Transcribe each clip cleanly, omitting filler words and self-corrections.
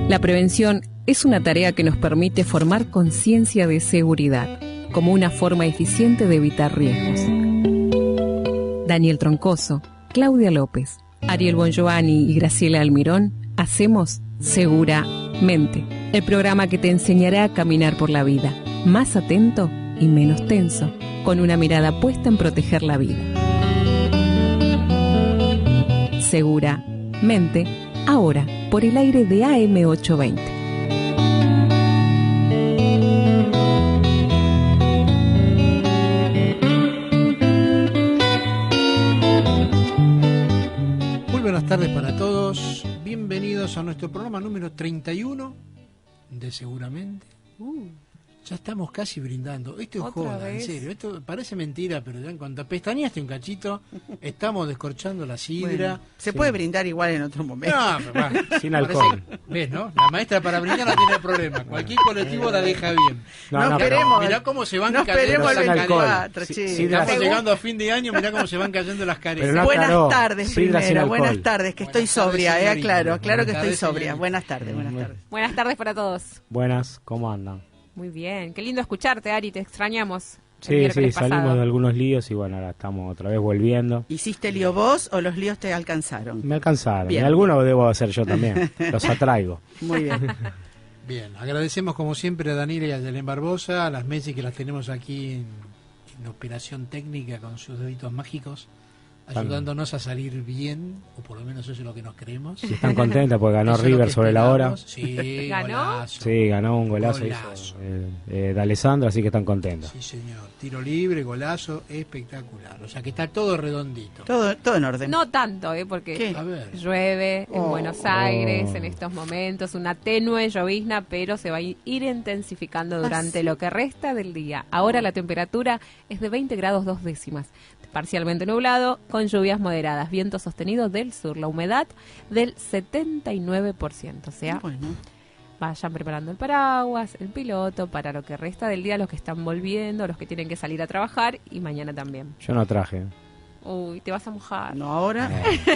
La prevención es una tarea que nos permite formar conciencia de seguridad, como una forma eficiente de evitar riesgos. Daniel Troncoso, Claudia López, Ariel Bongiovanni y Graciela Almirón hacemos Seguramente, el programa que te enseñará a caminar por la vida, más atento y menos tenso, con una mirada puesta en proteger la vida. Seguramente, ahora, por el aire de AM820. Buenas tardes para todos, bienvenidos a nuestro programa número 31 de Seguramente. Ya estamos casi brindando. Esto es joda, en serio. Esto parece mentira, pero ya en cuanto pestañaste un cachito, estamos descorchando la sidra. Bueno, se puede brindar igual en otro momento. No, pero sin alcohol. ¿Ves, no? La maestra para brindar no tiene problema. Cualquier colectivo la deja bien. No esperemos. Mirá cómo se van cayendo las caretas. Sí, estamos llegando a fin de año, mirá cómo se van cayendo las caretas. No, buenas tardes primero. Buenas tardes, que estoy sobria. Aclaro que estoy sobria. Buenas tardes. Buenas tardes para todos. Buenas, ¿cómo andan? Muy bien, qué lindo escucharte, Ari, te extrañamos. Sí, salimos de algunos líos y bueno, ahora estamos otra vez volviendo. ¿Hiciste lío vos o los líos te alcanzaron? Me alcanzaron, y algunos debo hacer yo también, los atraigo. Muy bien. Bien, agradecemos como siempre a Daniela y a Yelén Barbosa, a las Messi que las tenemos aquí en operación técnica con sus deditos mágicos, ayudándonos a salir bien, o por lo menos eso es lo que nos creemos. Sí, están contentas porque ganó River sobre la hora. Sí, ¿ganó? Golazo. Sí, ganó un golazo. De Alessandro, así que están contentos. Sí, señor. Tiro libre, golazo, espectacular. O sea que está todo redondito. Todo en orden. No tanto, porque llueve en Buenos Aires en estos momentos, una tenue llovizna, pero se va a ir intensificando durante lo que resta del día. Ahora la temperatura es de 20 grados 2 décimas. Parcialmente nublado, con lluvias moderadas, viento sostenido del sur, la humedad del 79%, o sea, vayan preparando el paraguas, el piloto, para lo que resta del día, los que están volviendo, los que tienen que salir a trabajar y mañana también. Yo no traje. Uy, te vas a mojar. No, ahora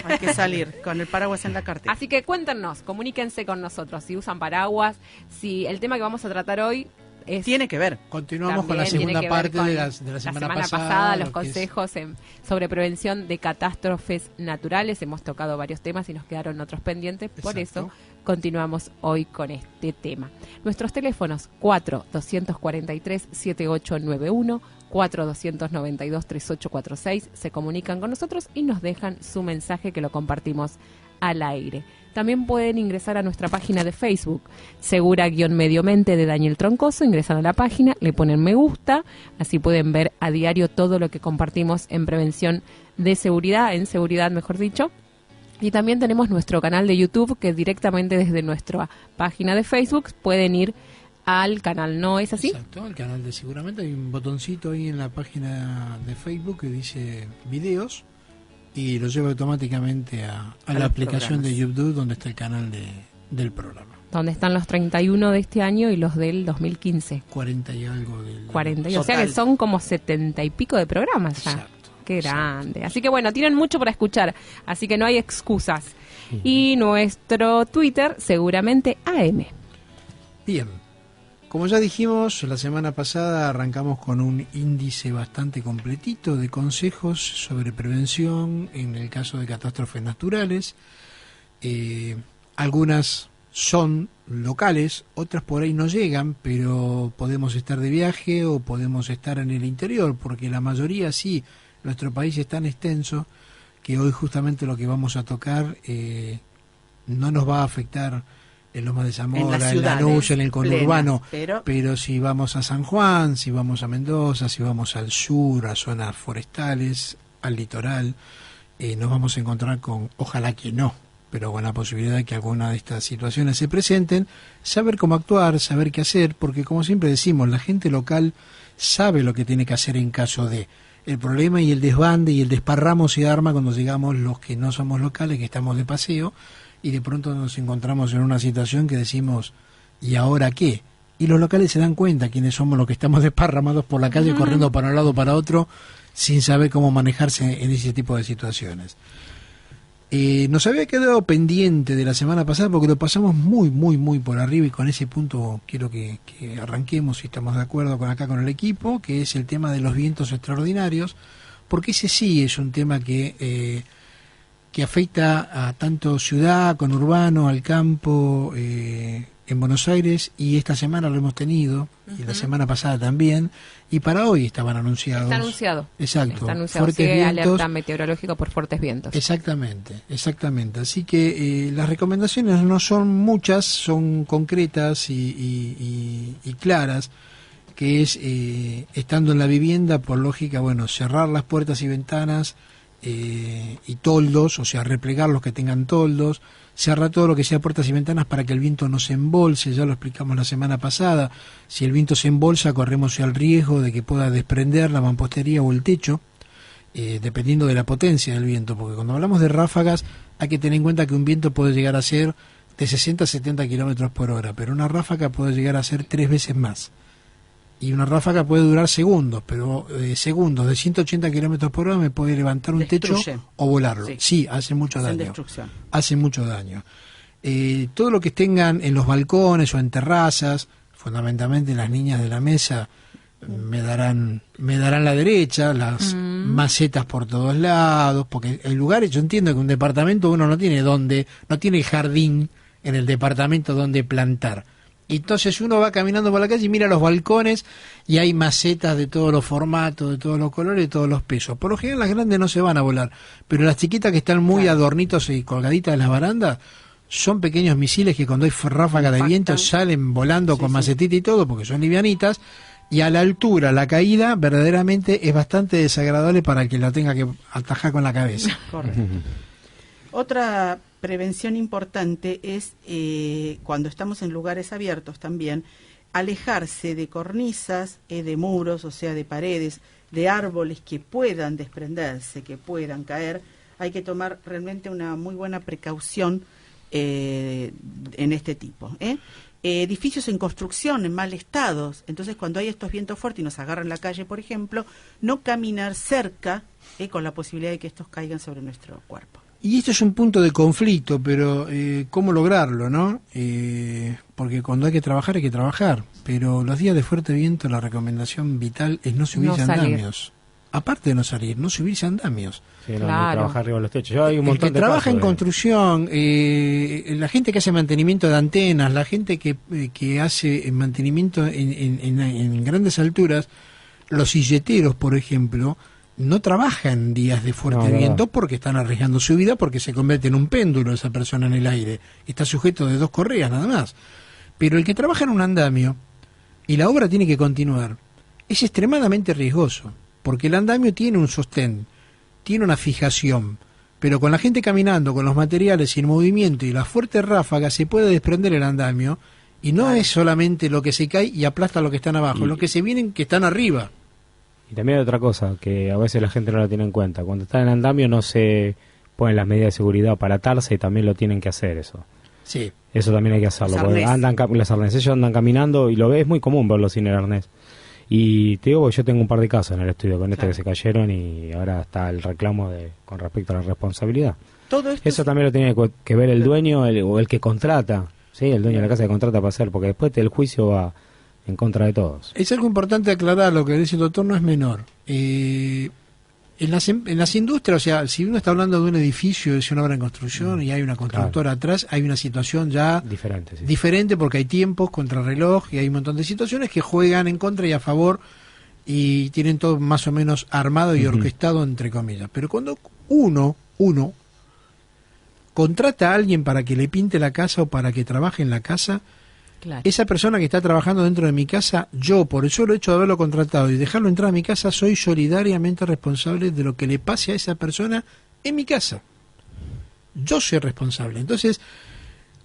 hay que salir con el paraguas en la cartera. Así que cuéntenos, comuníquense con nosotros, si usan paraguas, si el tema que vamos a tratar hoy tiene que ver. Continuamos con la segunda parte de la semana pasada. Los consejos sobre prevención de catástrofes naturales. Hemos tocado varios temas y nos quedaron otros pendientes. Exacto. Por eso continuamos hoy con este tema. Nuestros teléfonos 4-243-7891, 4-292-3846. Se comunican con nosotros y nos dejan su mensaje que lo compartimos al aire. También pueden ingresar a nuestra página de Facebook, Segura-Mediomente de Daniel Troncoso. Ingresan a la página, le ponen me gusta, así pueden ver a diario todo lo que compartimos en prevención de seguridad, en seguridad mejor dicho. Y también tenemos nuestro canal de YouTube, que directamente desde nuestra página de Facebook pueden ir al canal, ¿no es así? Exacto, al canal de Seguramente. Hay un botoncito ahí en la página de Facebook que dice videos, y lo lleva automáticamente a la aplicación de YouTube, donde está el canal del programa. Donde están los 31 de este año y los del 2015. 40 y algo del 40, o sea que son como 70 y pico de programas ya. Exacto. Qué grande. Así que bueno, tienen mucho para escuchar, así que no hay excusas. Y nuestro Twitter, Seguramente AM. Bien. Como ya dijimos, la semana pasada arrancamos con un índice bastante completito de consejos sobre prevención en el caso de catástrofes naturales. Algunas son locales, otras por ahí no llegan, pero podemos estar de viaje o podemos estar en el interior, porque la mayoría sí, nuestro país es tan extenso que hoy justamente lo que vamos a tocar no nos va a afectar en Lomas de Zamora, en Lanús, en el conurbano, pero si vamos a San Juan, si vamos a Mendoza, si vamos al sur, a zonas forestales, al litoral, nos vamos a encontrar con, ojalá que no, pero con la posibilidad de que alguna de estas situaciones se presenten, saber cómo actuar, saber qué hacer, porque como siempre decimos, la gente local sabe lo que tiene que hacer en caso de. El problema y el desbande y el desparramo se arma cuando llegamos los que no somos locales, que estamos de paseo, y de pronto nos encontramos en una situación que decimos, ¿y ahora qué? Y los locales se dan cuenta quiénes somos los que estamos desparramados por la calle, corriendo para un lado para otro, sin saber cómo manejarse en ese tipo de situaciones. Nos había quedado pendiente de la semana pasada porque lo pasamos muy por arriba, y con ese punto quiero que arranquemos, si estamos de acuerdo con el equipo, que es el tema de los vientos extraordinarios, porque ese sí es un tema que afecta a tanto ciudad, conurbano, al campo, en Buenos Aires, y esta semana lo hemos tenido, y la semana pasada también, y para hoy estaban anunciados. Está anunciado. Exacto. Está anunciado, fuertes sigue vientos. alerta meteorológica por fuertes vientos. Exactamente. Así que las recomendaciones no son muchas, son concretas y claras, que es, estando en la vivienda, por lógica, cerrar las puertas y ventanas y toldos, o sea, replegar los que tengan toldos, cerrar todo lo que sea puertas y ventanas para que el viento no se embolse. Ya lo explicamos la semana pasada, si el viento se embolsa corremos el riesgo de que pueda desprender la mampostería o el techo, dependiendo de la potencia del viento, porque cuando hablamos de ráfagas hay que tener en cuenta que un viento puede llegar a ser de 60 a 70 kilómetros por hora, pero una ráfaga puede llegar a ser 3 veces más. Y una ráfaga puede durar segundos, pero segundos de 180 kilómetros por hora me puede levantar un techo o volarlo. Sí, hace mucho daño. Hace mucho daño. Todo lo que tengan en los balcones o en terrazas, fundamentalmente las niñas de la mesa me darán la derecha, las macetas por todos lados, porque el lugar, yo entiendo que un departamento uno no tiene jardín en el departamento donde plantar. Entonces uno va caminando por la calle y mira los balcones y hay macetas de todos los formatos, de todos los colores, de todos los pesos. Por lo general las grandes no se van a volar, pero las chiquitas que están muy adornitos y colgaditas en las barandas son pequeños misiles que cuando hay ráfaga de viento salen volando con macetita y todo, porque son livianitas, y a la altura, la caída verdaderamente es bastante desagradable para el que la tenga que atajar con la cabeza. Correcto. Otra prevención importante es, cuando estamos en lugares abiertos también, alejarse de cornisas, de muros, o sea, de paredes, de árboles que puedan desprenderse, que puedan caer. Hay que tomar realmente una muy buena precaución en este tipo. Edificios en construcción, en mal estado. Entonces, cuando hay estos vientos fuertes y nos agarran la calle, por ejemplo, no caminar cerca, con la posibilidad de que estos caigan sobre nuestro cuerpo. Y esto es un punto de conflicto, pero ¿cómo lograrlo, no? Porque cuando hay que trabajar, pero los días de fuerte viento la recomendación vital es no subirse a andamios. Aparte de no salir, no subirse a andamios. Sí, no trabajar arriba de los techos. Hay un montón el que trabaja en construcción, la gente que hace mantenimiento de antenas, la gente que hace mantenimiento en grandes alturas, los silleteros, por ejemplo, no trabajan días de fuerte viento porque están arriesgando su vida, porque se convierte en un péndulo esa persona en el aire. Está sujeto de 2 correas nada más. Pero el que trabaja en un andamio y la obra tiene que continuar, es extremadamente riesgoso, porque el andamio tiene un sostén, tiene una fijación, pero con la gente caminando, con los materiales y el movimiento y las fuertes ráfagas se puede desprender el andamio, y no es solamente lo que se cae y aplasta a los que están abajo, los que se vienen que están arriba. Y también hay otra cosa que a veces la gente no la tiene en cuenta. Cuando está en andamio no se ponen las medidas de seguridad para atarse, y también lo tienen que hacer eso. Sí. Eso también hay que hacerlo. Los arneses ellos andan caminando y lo ves, es muy común verlos sin el arnés. Y te digo, yo tengo un par de casos en el estudio con que se cayeron, y ahora está el reclamo con respecto a la responsabilidad. Todo esto eso también lo tiene que ver el dueño o el que contrata, ¿sí? El dueño de la casa que contrata para hacer, porque después el juicio va en contra de todos. Es algo importante aclarar, lo que dice el doctor no es menor. En las industrias, o sea, si uno está hablando de un edificio, es una obra en construcción y hay una constructora atrás, hay una situación ya diferente, porque hay tiempos, contrarreloj, y hay un montón de situaciones que juegan en contra y a favor, y tienen todo más o menos armado y orquestado, entre comillas. Pero cuando uno contrata a alguien para que le pinte la casa o para que trabaje en la casa, esa persona que está trabajando dentro de mi casa, yo, por el solo hecho de haberlo contratado y dejarlo entrar a mi casa, soy solidariamente responsable de lo que le pase a esa persona en mi casa. Yo soy responsable. Entonces,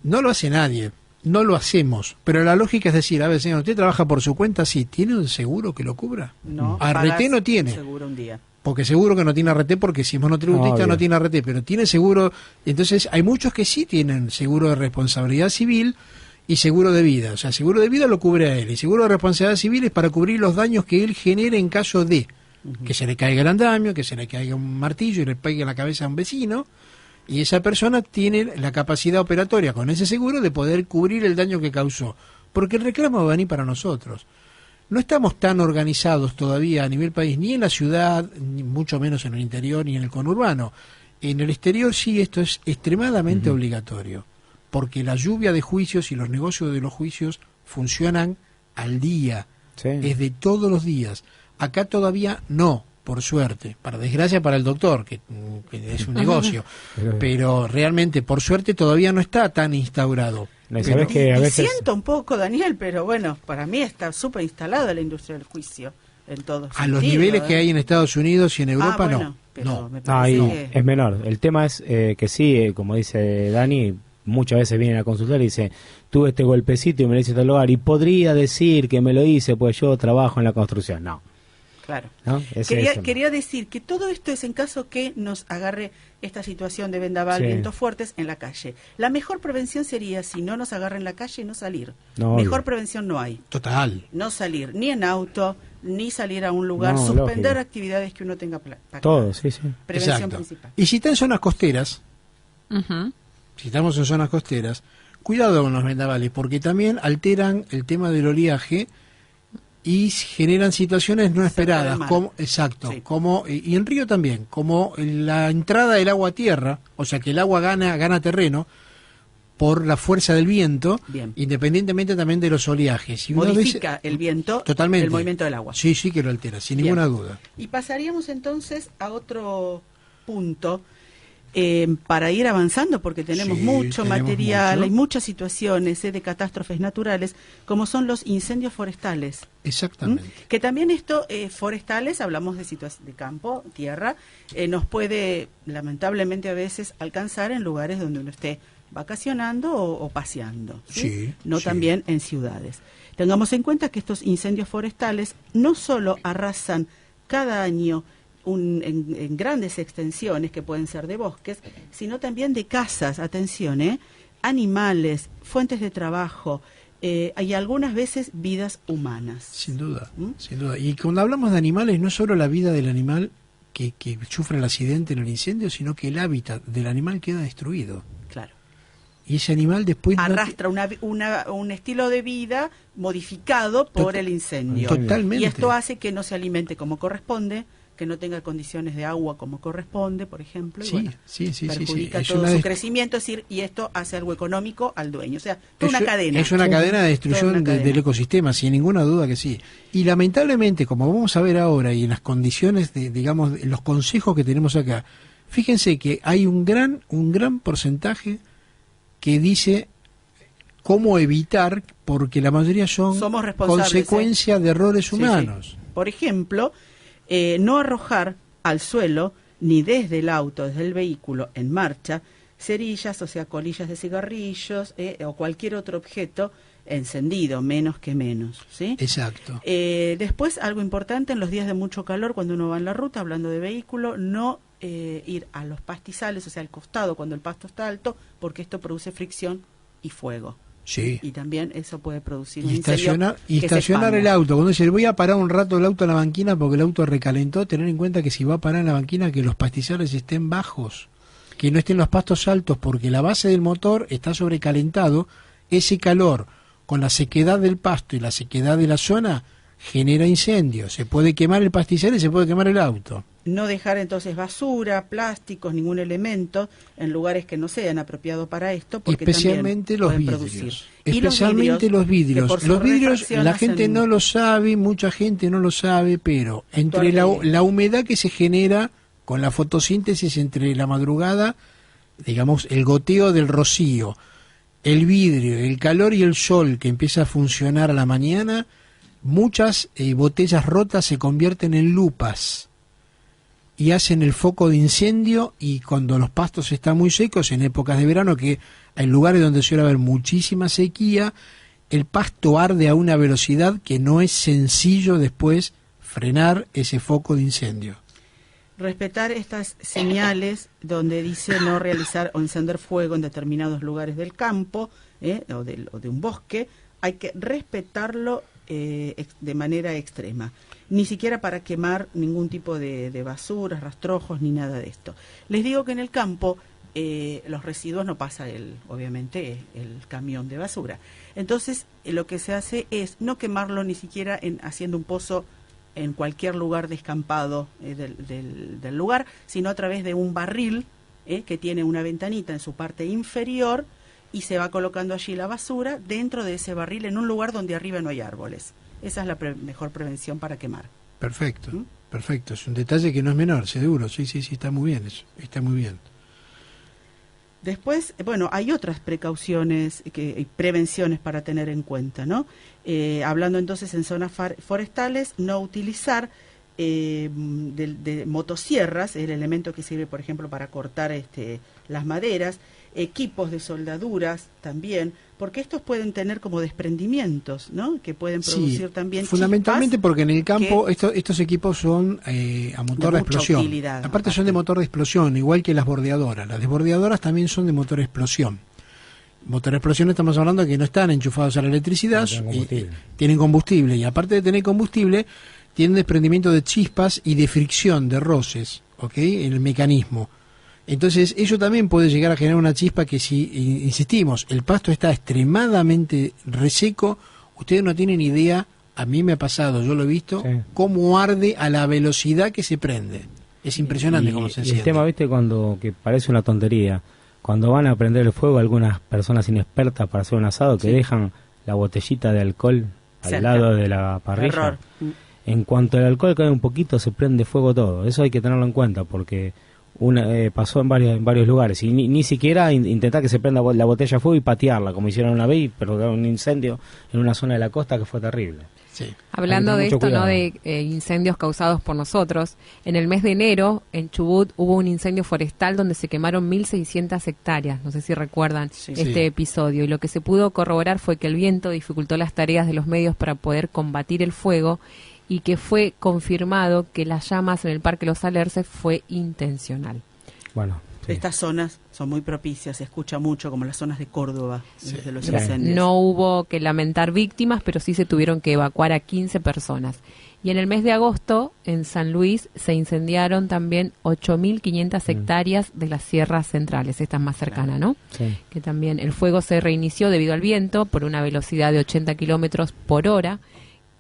no lo hace nadie, no lo hacemos. Pero la lógica es decir, a ver, señor, ¿usted trabaja por su cuenta? Sí. ¿Tiene un seguro que lo cubra? No. ART no tiene. Seguro un día. Porque seguro que no tiene ART, porque si es monotributista no tiene ART, pero tiene seguro. Entonces, hay muchos que sí tienen seguro de responsabilidad civil y seguro de vida. O sea, seguro de vida lo cubre a él, y seguro de responsabilidad civil es para cubrir los daños que él genere en caso de que se le caiga el andamio, que se le caiga un martillo y le pegue en la cabeza a un vecino, y esa persona tiene la capacidad operatoria con ese seguro de poder cubrir el daño que causó, porque el reclamo va a venir para nosotros. No estamos tan organizados todavía a nivel país, ni en la ciudad, ni mucho menos en el interior, ni en el conurbano. En el exterior sí esto es extremadamente obligatorio, porque la lluvia de juicios y los negocios de los juicios funcionan al día, es de todos los días. Acá todavía no, por suerte, para desgracia para el doctor, que es un negocio, pero realmente por suerte todavía no está tan instaurado. ¿Sabes que a veces... Siento un poco, Daniel, pero bueno, para mí está súper instalada la industria del juicio en todos a los niveles que hay en Estados Unidos y en Europa, bueno, no. Es menor. El tema es que sí, como dice Dani, muchas veces vienen a consultar y dice, tuve este golpecito y me lo hice tal lugar, y podría decir que me lo hice pues yo trabajo en la construcción. No. Claro. ¿No? Quería decir que todo esto es en caso que nos agarre esta situación de vendaval, vientos fuertes en la calle. La mejor prevención sería, si no nos agarra en la calle, no salir. Mejor prevención no hay. Total. No salir ni en auto, ni salir a un lugar, suspender actividades que uno tenga todo, sí. Prevención principal. Y si está en zonas costeras, si estamos en zonas costeras, cuidado con los vendavales, porque también alteran el tema del oleaje y generan situaciones no esperadas, como y en río también, como la entrada del agua a tierra, o sea que el agua gana terreno por la fuerza del viento, independientemente también de los oleajes. Y modifica el viento, totalmente, el movimiento del agua. Sí, que lo altera, sin ninguna duda. Y pasaríamos entonces a otro punto para ir avanzando, porque tenemos mucho material, hay muchas situaciones de catástrofes naturales, como son los incendios forestales. Exactamente. Que también esto, forestales, hablamos de situación de campo, tierra, nos puede lamentablemente a veces alcanzar en lugares donde uno esté vacacionando o paseando, no también en ciudades. Tengamos en cuenta que estos incendios forestales no solo arrasan cada año en grandes extensiones que pueden ser de bosques, sino también de casas, atención, animales, fuentes de trabajo, y algunas veces vidas humanas. Sin duda, sin duda. Y cuando hablamos de animales, no solo la vida del animal que sufre el accidente en el incendio, sino que el hábitat del animal queda destruido. Claro. Y ese animal después arrastra un estilo de vida modificado por el incendio. Totalmente. Y esto hace que no se alimente como corresponde, que no tenga condiciones de agua como corresponde, por ejemplo, y perjudica todo su crecimiento, es decir, y esto hace algo económico al dueño, o sea, toda una cadena. Es una cadena de destrucción del ecosistema, sin ninguna duda que sí. Y lamentablemente, como vamos a ver ahora, y en las condiciones digamos, los consejos que tenemos acá, fíjense que hay un gran porcentaje que dice cómo evitar, porque la mayoría son consecuencia de errores humanos. Por ejemplo, no arrojar al suelo, ni desde el auto, desde el vehículo en marcha, cerillas, o sea, colillas de cigarrillos o cualquier otro objeto encendido, menos que menos, ¿sí? Exacto. Después, algo importante, en los días de mucho calor, cuando uno va en la ruta, hablando de vehículo, no ir a los pastizales, o sea, al costado cuando el pasto está alto, porque esto produce fricción y fuego. Sí. Y también eso puede producir un incendio. Y estacionar el auto. Cuando dice, voy a parar un rato el auto en la banquina porque el auto recalentó, tener en cuenta que si va a parar en la banquina, que los pastizales estén bajos, que no estén los pastos altos, porque la base del motor está sobrecalentado. Ese calor con la sequedad del pasto y la sequedad de la zona genera incendios. Se puede quemar el pastizal y se puede quemar el auto. No dejar entonces basura, plásticos, ningún elemento en lugares que no sean apropiados para esto, porque especialmente los vidrios. Producir. Especialmente los vidrios. Los vidrios, la gente no lo sabe, mucha gente no lo sabe, pero entre la humedad que se genera con la fotosíntesis entre la madrugada, digamos, el goteo del rocío, el vidrio, el calor y el sol que empieza a funcionar a la mañana, muchas botellas rotas se convierten en lupas y hacen el foco de incendio. Y cuando los pastos están muy secos, en épocas de verano, que hay lugares donde suele haber muchísima sequía, el pasto arde a una velocidad que no es sencillo después frenar ese foco de incendio. Respetar estas señales donde dice no realizar o encender fuego en determinados lugares del campo o de un bosque, hay que respetarlo de manera extrema. Ni siquiera para quemar ningún tipo de basuras, rastrojos, ni nada de esto. Les digo que en el campo los residuos no pasa obviamente el camión de basura. Entonces lo que se hace es no quemarlo ni siquiera haciendo un pozo en cualquier lugar descampado del lugar, sino a través de un barril que tiene una ventanita en su parte inferior, y se va colocando allí la basura dentro de ese barril en un lugar donde arriba no hay árboles. Esa es la mejor prevención para quemar. Perfecto, perfecto. Es un detalle que no es menor, seguro. Sí, está muy bien eso, está muy bien. Después, bueno, hay otras precauciones y prevenciones para tener en cuenta, ¿no? Hablando entonces en zonas forestales, no utilizar de motosierras, el elemento que sirve, por ejemplo, para cortar las maderas, equipos de soldaduras también, porque estos pueden tener como desprendimientos, ¿no? Que pueden producir también fundamentalmente porque en el campo estos equipos son a motor de explosión. Aparte son de motor de explosión, igual que las bordeadoras. Las desbordeadoras también son de motor de explosión. Motor de explosión estamos hablando de que no están enchufados a la electricidad, tienen combustible, y aparte de tener combustible, tienen desprendimiento de chispas y de fricción, de roces, ¿ok? En el mecanismo. Entonces, eso también puede llegar a generar una chispa que, si insistimos, el pasto está extremadamente reseco, ustedes no tienen idea, a mí me ha pasado, yo lo he visto, cómo arde a la velocidad que se prende. Es impresionante cómo se enciende. El tema, viste, que parece una tontería, cuando van a prender el fuego, algunas personas inexpertas para hacer un asado que dejan la botellita de alcohol al lado de la parrilla. Error. En cuanto el alcohol cae un poquito, se prende fuego todo. Eso hay que tenerlo en cuenta, porque pasó en varios lugares, y ni siquiera intentar que se prenda la botella a fuego y patearla, como hicieron una vez, y provocaron un incendio en una zona de la costa que fue terrible. Sí. Hablando de esto, cuidado, ¿no? De incendios causados por nosotros, en el mes de enero, en Chubut, hubo un incendio forestal donde se quemaron 1.600 hectáreas, no sé si recuerdan episodio, y lo que se pudo corroborar fue que el viento dificultó las tareas de los medios para poder combatir el fuego, y que fue confirmado que las llamas en el Parque Los Alerces fue intencional. Bueno, estas zonas son muy propicias, se escucha mucho, como las zonas de Córdoba, de los incendios. No hubo que lamentar víctimas, pero sí se tuvieron que evacuar a 15 personas. Y en el mes de agosto, en San Luis, se incendiaron también 8.500 hectáreas de las sierras centrales, estas más cercanas, ¿no? Sí. Que también el fuego se reinició debido al viento por una velocidad de 80 kilómetros por hora,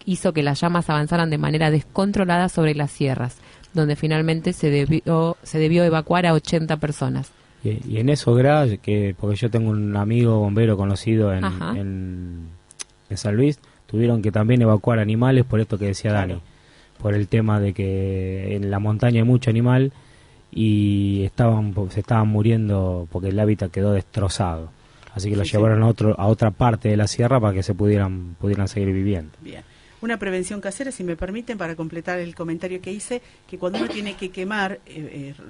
hizo que las llamas avanzaran de manera descontrolada sobre las sierras, donde finalmente se debió evacuar a 80 personas. Y en eso, porque yo tengo un amigo bombero conocido en San Luis, tuvieron que también evacuar animales por esto que decía Dani, por el tema de que en la montaña hay mucho animal y se estaban muriendo porque el hábitat quedó destrozado. Así que lo llevaron a otra parte de la sierra para que se pudieran seguir viviendo. Bien. Una prevención casera, si me permiten, para completar el comentario que hice, que cuando uno tiene que quemar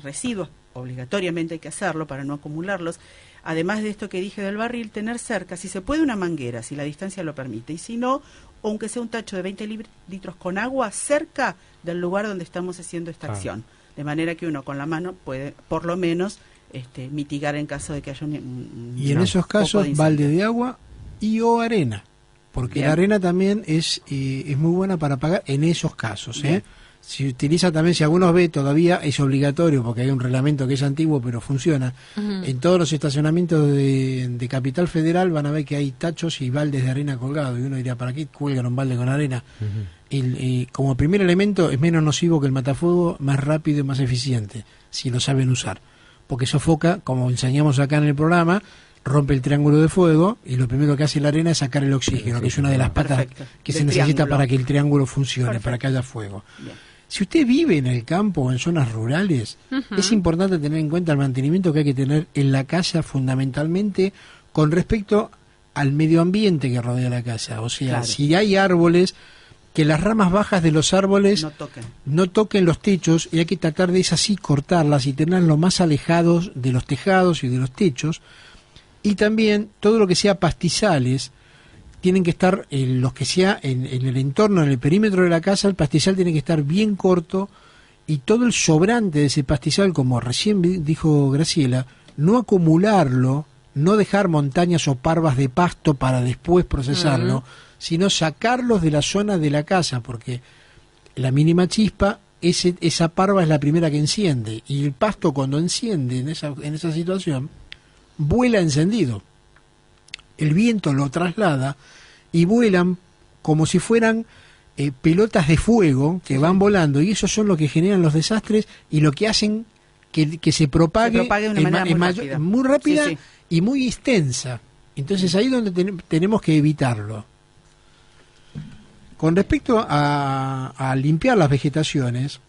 residuos, obligatoriamente hay que hacerlo para no acumularlos. Además de esto que dije del barril, tener cerca, si se puede, una manguera, si la distancia lo permite, y si no, aunque sea un tacho de 20 litros con agua cerca del lugar donde estamos haciendo esta acción, de manera que uno con la mano puede, por lo menos, mitigar en caso de que haya y en esos casos, balde de agua o arena. Porque la arena también es muy buena para apagar en esos casos. Si utiliza también, si algunos ve, todavía es obligatorio, porque hay un reglamento que es antiguo, pero funciona. En todos los estacionamientos de Capital Federal van a ver que hay tachos y baldes de arena colgados. Y uno dirá, ¿para qué cuelgan un balde con arena? Como primer elemento, es menos nocivo que el matafuego, más rápido y más eficiente, si lo saben usar. Porque sofoca, como enseñamos acá en el programa, rompe el triángulo de fuego, y lo primero que hace la arena es sacar el oxígeno, que es una de las patas que se necesita para que el triángulo funcione, para que haya fuego. Bien. Si usted vive en el campo o en zonas rurales, es importante tener en cuenta el mantenimiento que hay que tener en la casa, fundamentalmente con respecto al medio ambiente que rodea la casa. O sea, si hay árboles, que las ramas bajas de los árboles no toquen los techos, y hay que tratar de así cortarlas y tenerlas lo más alejados de los tejados y de los techos. Y también todo lo que sea pastizales tienen que estar, los que sea en el entorno, en el perímetro de la casa, el pastizal tiene que estar bien corto, y todo el sobrante de ese pastizal, como recién dijo Graciela, no acumularlo, no dejar montañas o parvas de pasto para después procesarlo, sino sacarlos de la zona de la casa, porque la mínima chispa esa parva es la primera que enciende, y el pasto cuando enciende en esa situación vuela encendido. El viento lo traslada y vuelan como si fueran pelotas de fuego que van volando, y esos son lo que generan los desastres y lo que hacen que se propague de una manera muy rápida sí. Y muy extensa. Entonces ahí es donde tenemos que evitarlo. Con respecto a limpiar las vegetaciones,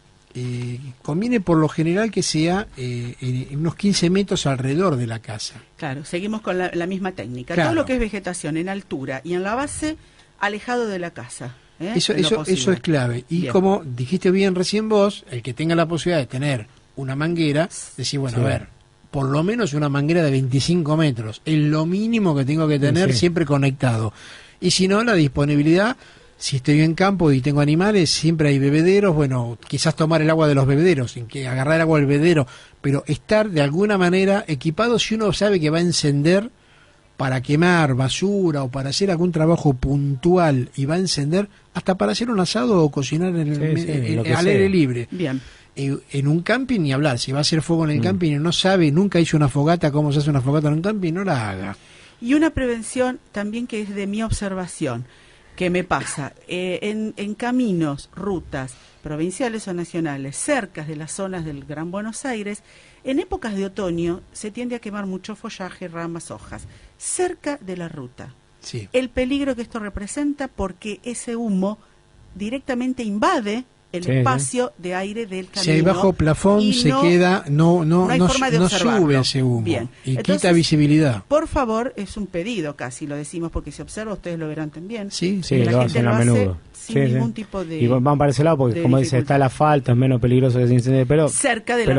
conviene por lo general que sea en unos 15 metros alrededor de la casa. Claro, seguimos con la misma técnica. Claro. Todo lo que es vegetación en altura y en la base, alejado de la casa. Eso es clave. Y bien, como dijiste bien recién vos, el que tenga la posibilidad de tener una manguera, decir, bueno, sí, a ver, por lo menos una manguera de 25 metros, es lo mínimo que tengo que tener, sí, siempre conectado. Y si no, la disponibilidad, si estoy en campo y tengo animales, siempre hay bebederos, bueno, quizás tomar el agua de los bebederos, sin que agarrar el agua del bebedero, pero estar de alguna manera equipado si uno sabe que va a encender para quemar basura o para hacer algún trabajo puntual, y va a encender hasta para hacer un asado o cocinar al aire libre. Bien. En un camping ni hablar, si va a hacer fuego en el camping y no sabe, nunca hizo una fogata, cómo se hace una fogata en un camping, no la haga. Y una prevención también que es de mi observación, que me pasa, en caminos, rutas provinciales o nacionales, cerca de las zonas del Gran Buenos Aires, en épocas de otoño se tiende a quemar mucho follaje, ramas, hojas, cerca de la ruta. Sí. El peligro que esto representa, porque ese humo directamente invade el espacio de aire del camino. Si hay bajo plafón se queda, no sube ese humo. Bien. Y entonces, quita visibilidad. Por favor, es un pedido casi, lo decimos porque se observa, ustedes lo verán también. Sí, lo hacen a menudo. Sin ningún tipo de... Y van para ese lado porque, como dice, está el asfalto, es menos peligroso que se incendie, pero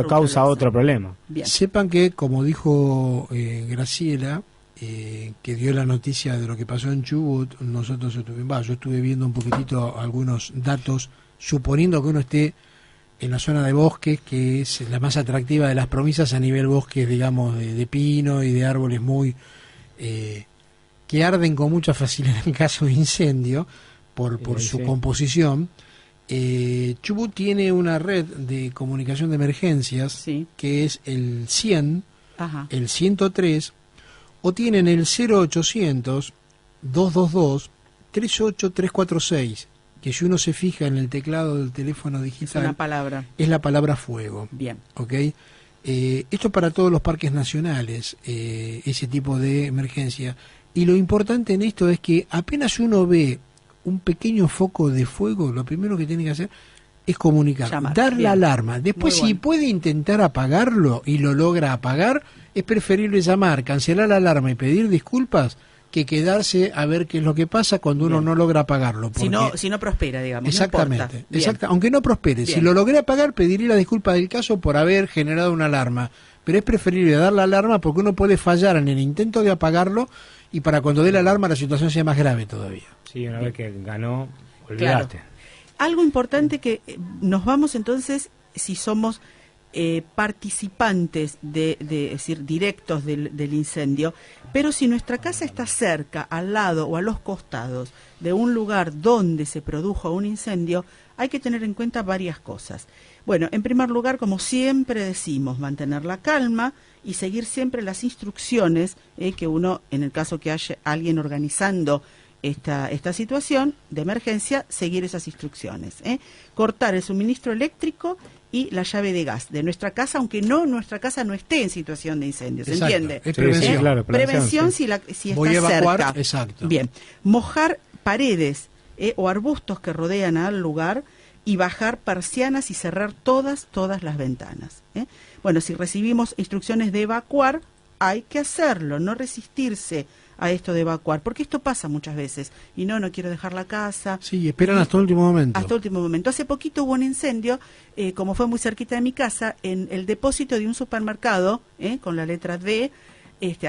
causa otro problema. Bien. Sepan que, como dijo Graciela, que dio la noticia de lo que pasó en Chubut, yo estuve viendo un poquitito algunos datos, suponiendo que uno esté en la zona de bosques, que es la más atractiva de las provincias a nivel bosques, digamos, de pino y de árboles muy que arden con mucha facilidad en caso de incendio por su composición. Chubut tiene una red de comunicación de emergencias, que es el 100, el 103, o tienen el 0800 222 38346, que si uno se fija en el teclado del teléfono digital, es la palabra fuego. Bien. ¿Okay? Esto para todos los parques nacionales, ese tipo de emergencia. Y lo importante en esto es que apenas uno ve un pequeño foco de fuego, lo primero que tiene que hacer es comunicar, dar la alarma. Después, si puede intentar apagarlo y lo logra apagar, es preferible llamar, cancelar la alarma y pedir disculpas, que quedarse a ver qué es lo que pasa cuando uno no logra apagarlo. Si no prospera, digamos. Exactamente. Aunque no prospere. Si lo logré apagar, pediré la disculpa del caso por haber generado una alarma. Pero es preferible dar la alarma porque uno puede fallar en el intento de apagarlo, y para cuando dé la alarma la situación sea más grave todavía. Sí, una vez que ganó, olvídate. Claro. Algo importante que nos vamos entonces, si somos participantes es decir, directos del incendio, pero si nuestra casa está cerca, al lado o a los costados de un lugar donde se produjo un incendio, hay que tener en cuenta varias cosas. Bueno, en primer lugar, como siempre decimos, mantener la calma y seguir siempre las instrucciones que uno, en el caso que haya alguien organizando esta situación de emergencia, seguir esas instrucciones. Cortar el suministro eléctrico y la llave de gas de nuestra casa, aunque nuestra casa no esté en situación de incendio. ¿Se entiende? Es prevención. Sí, claro, prevención si está cerca. Exacto. Bien. Mojar paredes o arbustos que rodean al lugar, y bajar persianas y cerrar todas las ventanas. Bueno, si recibimos instrucciones de evacuar, hay que hacerlo, no resistirse a esto de evacuar, porque esto pasa muchas veces, y no quiero dejar la casa. Sí, esperan hasta el último momento. Hasta el último momento. Hace poquito hubo un incendio, como fue muy cerquita de mi casa, en el depósito de un supermercado, con la letra D,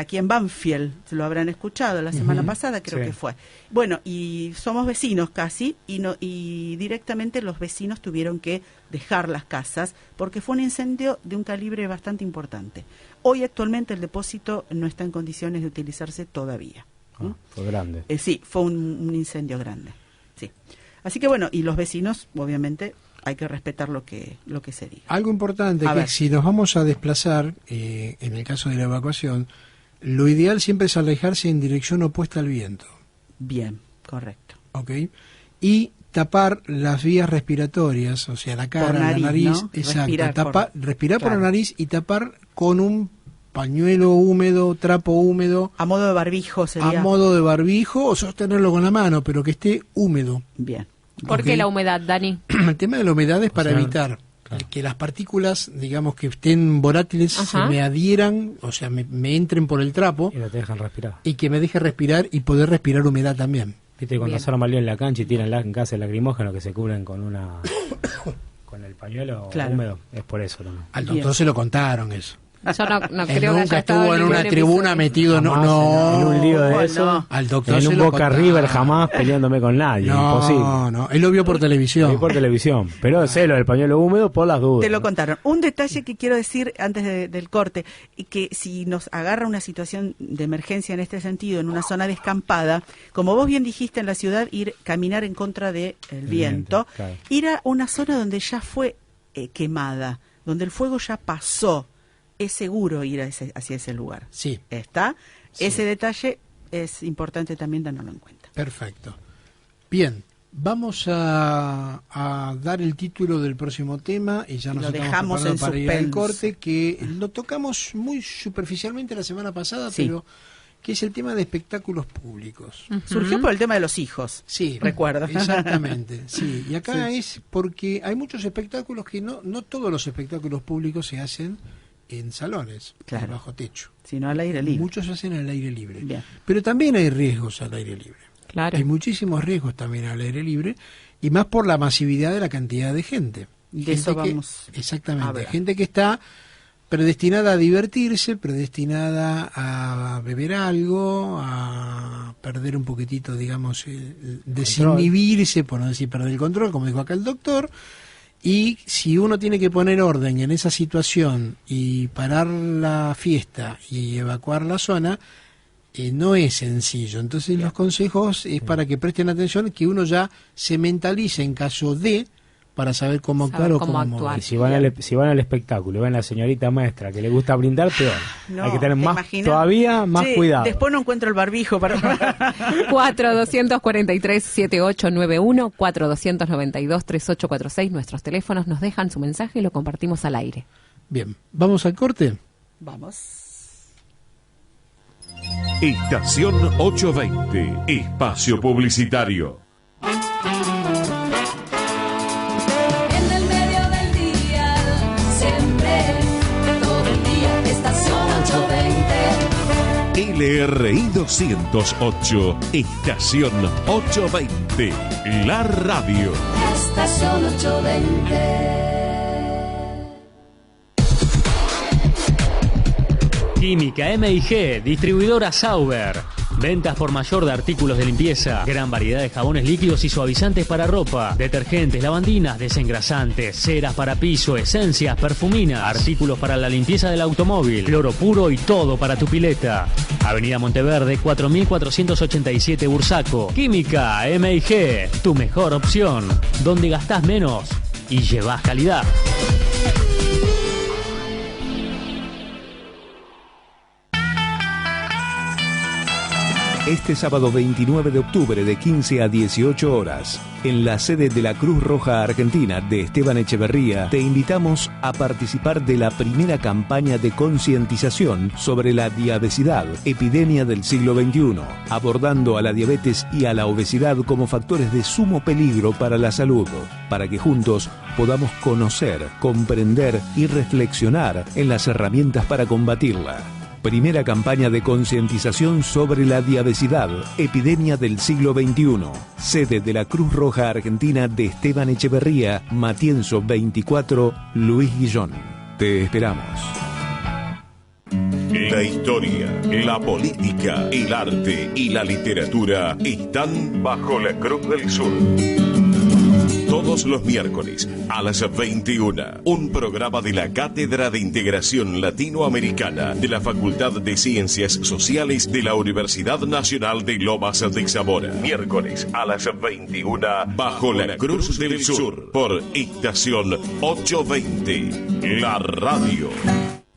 aquí en Banfield, se lo habrán escuchado la semana pasada, creo que fue. Bueno, y somos vecinos casi, y directamente los vecinos tuvieron que dejar las casas, porque fue un incendio de un calibre bastante importante. Hoy actualmente el depósito no está en condiciones de utilizarse todavía. Fue grande. Sí, fue un incendio grande. Sí. Así que bueno, y los vecinos, obviamente, hay que respetar lo que se diga. Algo importante, que si nos vamos a desplazar, en el caso de la evacuación, lo ideal siempre es alejarse en dirección opuesta al viento. Bien, correcto. ¿Ok? Y tapar las vías respiratorias, o sea, la cara, la nariz, ¿no? Exacto, respirar por la nariz y tapar con un pañuelo húmedo, trapo húmedo. A modo de barbijo sería. A modo de barbijo o sostenerlo con la mano, pero que esté húmedo. Bien. ¿Por qué la humedad, Dani? El tema de la humedad es para evitar que las partículas, digamos, que estén volátiles, se me adhieran, o sea, me entren por el trapo. Y no te dejan respirar. Y que me deje respirar y poder respirar humedad también. Viste cuando se arma lío en la cancha y tiran gases lacrimógenos que se cubren con con el pañuelo húmedo, es por eso también. Al doctor se lo contaron eso. Yo no creo que haya estuvo en una tribuna metido en un lío de eso. Al doctor en un Boca River jamás peleándome con nadie, imposible. No, él lo vio por televisión. Lo vi por televisión, pero sé lo del pañuelo húmedo por las dudas. Te lo contaron. Un detalle que quiero decir antes del corte, y que si nos agarra una situación de emergencia en este sentido, en una zona descampada, como vos bien dijiste en la ciudad, caminar en contra del viento, claro. Ir a una zona donde ya fue quemada, donde el fuego ya pasó. Es seguro ir hacia ese lugar. Sí. ¿Está? Sí. Ese detalle es importante también tenerlo en cuenta. Perfecto. Bien, vamos a dar el título del próximo tema y ya nos lo dejamos en para suspense. Ir al corte, que lo tocamos muy superficialmente la semana pasada, pero que es el tema de espectáculos públicos. Surgió por el tema de los hijos. Sí, recuerda. Exactamente, sí. Y acá es porque hay muchos espectáculos que no todos los espectáculos públicos se hacen en salones, bajo techo, sino al aire libre. Muchos se hacen al aire libre. Bien. Pero también hay riesgos al aire libre. Claro. Hay muchísimos riesgos también al aire libre, y más por la masividad de la cantidad de gente. De eso vamos. Exactamente. Gente que está predestinada a divertirse, predestinada a beber algo, a perder un poquitito, digamos, desinhibirse, por no decir perder el control, como dijo acá el doctor. Y si uno tiene que poner orden en esa situación y parar la fiesta y evacuar la zona, no es sencillo. Entonces los consejos es para que presten atención, que uno ya se mentalice en caso de, para saber cómo actuar o cómo actuar. Y si van al espectáculo, ven a la señorita maestra que le gusta brindar, peor. No, hay que tener más cuidado. Después no encuentro el barbijo para 4-243-7891, 4-292-3846, nuestros teléfonos, nos dejan su mensaje y lo compartimos al aire. Bien, ¿vamos al corte? Vamos. Estación 820, espacio publicitario. LRI 208, estación 820, la radio. Estación 820. Química M&G, distribuidora Sauber. Ventas por mayor de artículos de limpieza, gran variedad de jabones líquidos y suavizantes para ropa, detergentes, lavandinas, desengrasantes, ceras para piso, esencias, perfuminas, artículos para la limpieza del automóvil, cloro puro y todo para tu pileta. Avenida Monteverde, 4487 Bursaco. Química M&G, tu mejor opción, donde gastás menos y llevas calidad. Este sábado 29 de octubre de 15 a 18 horas, en la sede de la Cruz Roja Argentina de Esteban Echeverría, te invitamos a participar de la primera campaña de concientización sobre la diabesidad, epidemia del siglo XXI, abordando a la diabetes y a la obesidad como factores de sumo peligro para la salud, para que juntos podamos conocer, comprender y reflexionar en las herramientas para combatirla. Primera campaña de concientización sobre la diabesidad, epidemia del siglo XXI. Sede de la Cruz Roja Argentina de Esteban Echeverría, Matienzo 24, Luis Guillón. Te esperamos. La historia, la política, el arte y la literatura están bajo la Cruz del Sur. Todos los miércoles a las 21. Un programa de la Cátedra de Integración Latinoamericana de la Facultad de Ciencias Sociales de la Universidad Nacional de Lomas de Zamora. Miércoles a las 21 bajo la Cruz del Sur por Estación 820. La radio.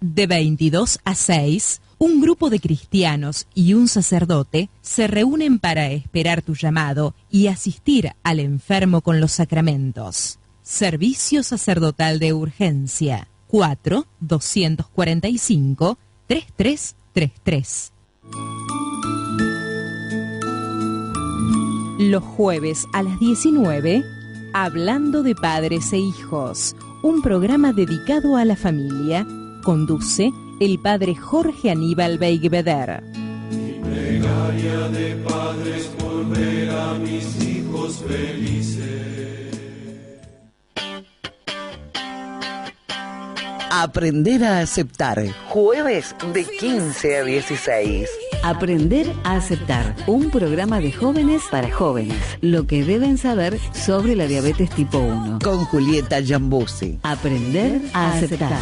De 22 a 6, un grupo de cristianos y un sacerdote se reúnen para esperar tu llamado y asistir al enfermo con los sacramentos. Servicio sacerdotal de urgencia 4-245-3333. Los jueves a las 19, Hablando de Padres e Hijos, un programa dedicado a la familia. Conduce el padre Jorge Aníbal Beigbeder. Mi plegaria de padres por ver a mis hijos felices. Aprender a aceptar. Jueves de 15 a 16. Aprender a aceptar. Un programa de jóvenes para jóvenes. Lo que deben saber sobre la diabetes tipo 1. Con Julieta Giambuzzi. Aprender a aceptar.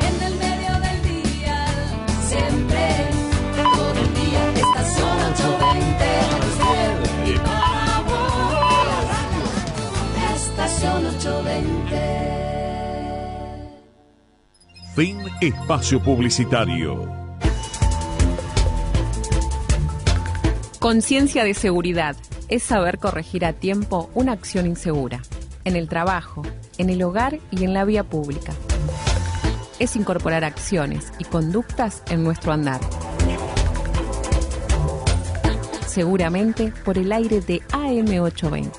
En el medio del día, siempre, todo el día, estación 820. Y para vos, estación 820. Fin espacio publicitario. Conciencia de seguridad es saber corregir a tiempo una acción insegura, en el trabajo, en el hogar y en la vía pública. Es incorporar acciones y conductas en nuestro andar. Seguramente por el aire de AM820.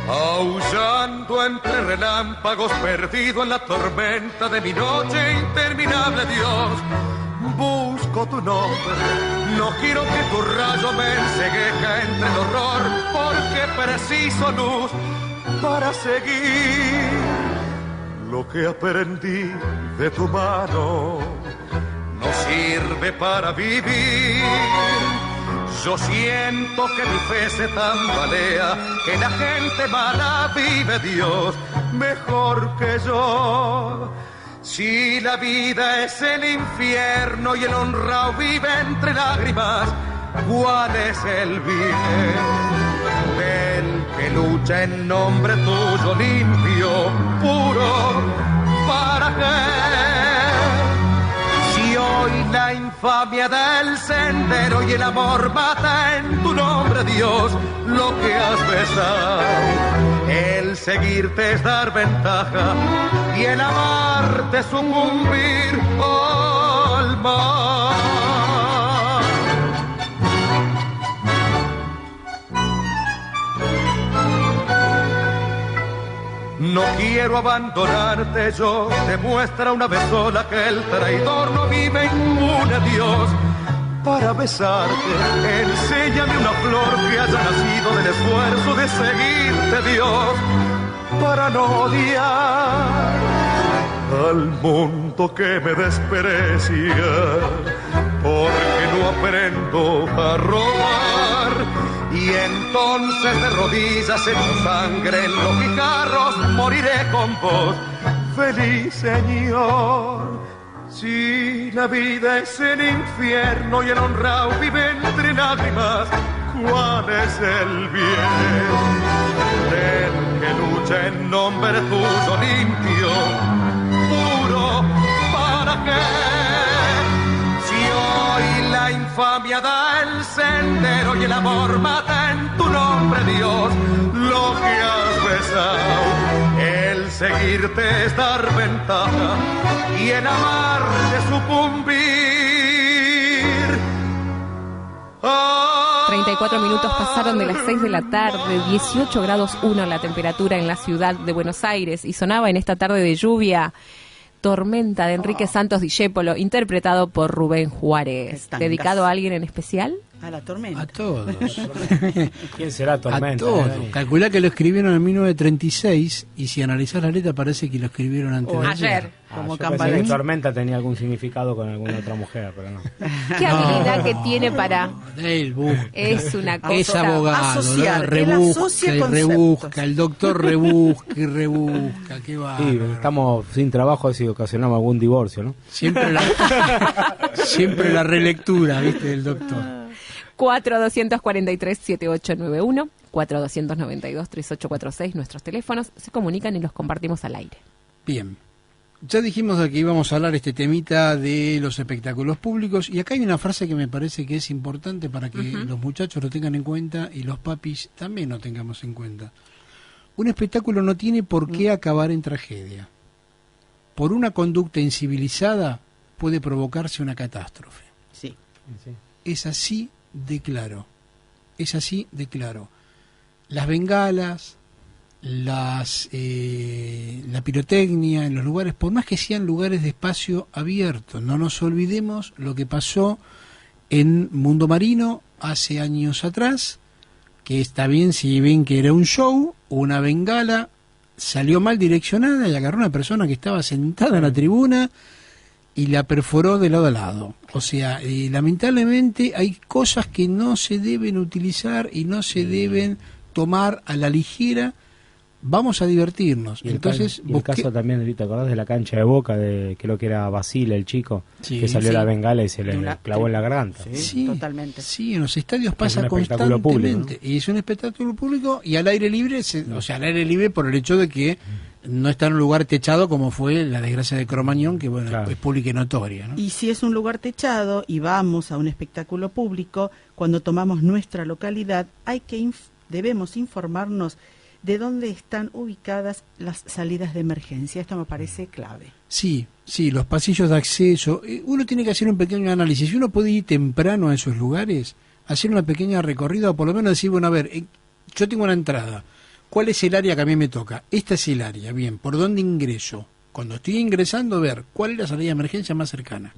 Aullando entre relámpagos, perdido en la tormenta de mi noche interminable, Dios, busco tu nombre. No quiero que tu rayo me encegueja entre el horror, porque preciso luz para seguir lo que aprendí de tu mano. No sirve para vivir. Yo siento que mi fe se tambalea, que la gente mala vive, Dios, mejor que yo. Si la vida es el infierno y el honrado vive entre lágrimas, ¿cuál es el bien? Del que lucha en nombre tuyo limpio, puro, ¿para qué? Hoy la infamia del sendero y el amor mata en tu nombre, Dios, lo que has besado. El seguirte es dar ventaja y el amarte sucumbir al mal. No quiero abandonarte, yo demuestra una vez sola que el traidor no vive inmune, Dios. Para besarte, enséñame una flor que haya nacido del esfuerzo de seguirte, Dios. Para no odiar al mundo que me desprecia, porque no aprendo a robar. Y entonces de rodillas en tu sangre, en los guijarros, moriré con vos, feliz Señor. Si la vida es el infierno y el honrado vive entre lágrimas, ¿cuál es el bien? Del que lucha en nombre tuyo limpio, puro, ¿para qué? La infamia da el sendero y el amor mata en tu nombre, Dios, lo que has besado. El seguirte es dar ventaja y el amarte sucumbir. 34 minutos pasaron de las 6 de la tarde, 18 grados 1 la temperatura en la ciudad de Buenos Aires y sonaba en esta tarde de lluvia Tormenta de Enrique Santos Discépolo, interpretado por Rubén Juárez. ¿Dedicado a alguien en especial? A la Tormenta. A todos. ¿Quién será Tormenta? A todos. Calculá que lo escribieron en 1936 y si analizás la letra parece que lo escribieron antes de ayer. Como yo pensé que Tormenta tenía algún significado con alguna otra mujer, pero no. ¿Qué habilidad que tiene para...? Es una cosa... Es abogado, asociar, rebusca y rebusca, el doctor rebusca y rebusca, qué va. Sí, estamos sin trabajo si ocasionamos algún divorcio, ¿no? Siempre la relectura, ¿viste? Del doctor. 4-243-7891, 4-292-3846, nuestros teléfonos, se comunican y los compartimos al aire. Bien, ya dijimos de que íbamos a hablar este temita de los espectáculos públicos y acá hay una frase que me parece que es importante para que los muchachos lo tengan en cuenta y los papis también lo tengamos en cuenta. Un espectáculo no tiene por qué acabar en tragedia. Por una conducta incivilizada puede provocarse una catástrofe. Sí. Es así de claro. Es así de claro. Las bengalas, la pirotecnia en los lugares, por más que sean lugares de espacio abierto, no nos olvidemos lo que pasó en Mundo Marino hace años atrás, que está bien si ven que era un show, una bengala salió mal direccionada y agarró a una persona que estaba sentada en la tribuna y la perforó de lado a lado. O sea, lamentablemente hay cosas que no se deben utilizar y no se deben tomar a la ligera. Vamos a divertirnos. Y entonces el caso también, ¿te acordás de la cancha de Boca, de creo que era Basile, el chico, que salió la bengala y se le clavó en la garganta? Sí, totalmente. Sí, en los estadios pasa constantemente. Público, ¿no? Y es un espectáculo público y al aire libre, o sea, al aire libre por el hecho de que no está en un lugar techado como fue la desgracia de Cromañón, que bueno, es pública y notoria, ¿no? Y si es un lugar techado y vamos a un espectáculo público, cuando tomamos nuestra localidad, debemos informarnos de dónde están ubicadas las salidas de emergencia. Esto me parece clave. Sí, los pasillos de acceso. Uno tiene que hacer un pequeño análisis. Si uno puede ir temprano a esos lugares, hacer una pequeña recorrida o por lo menos decir, bueno, a ver, yo tengo una entrada. ¿Cuál es el área que a mí me toca? Esta es el área. Bien, ¿por dónde ingreso? Cuando estoy ingresando, ver cuál es la salida de emergencia más cercana.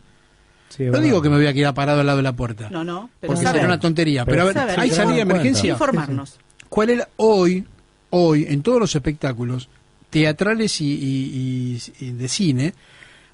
Sí, no digo que me voy a quedar parado al lado de la puerta. No, pero porque será una tontería. Pero a ver, ¿hay salida de emergencia? Informarnos. ¿Cuál es hoy, en todos los espectáculos teatrales y de cine,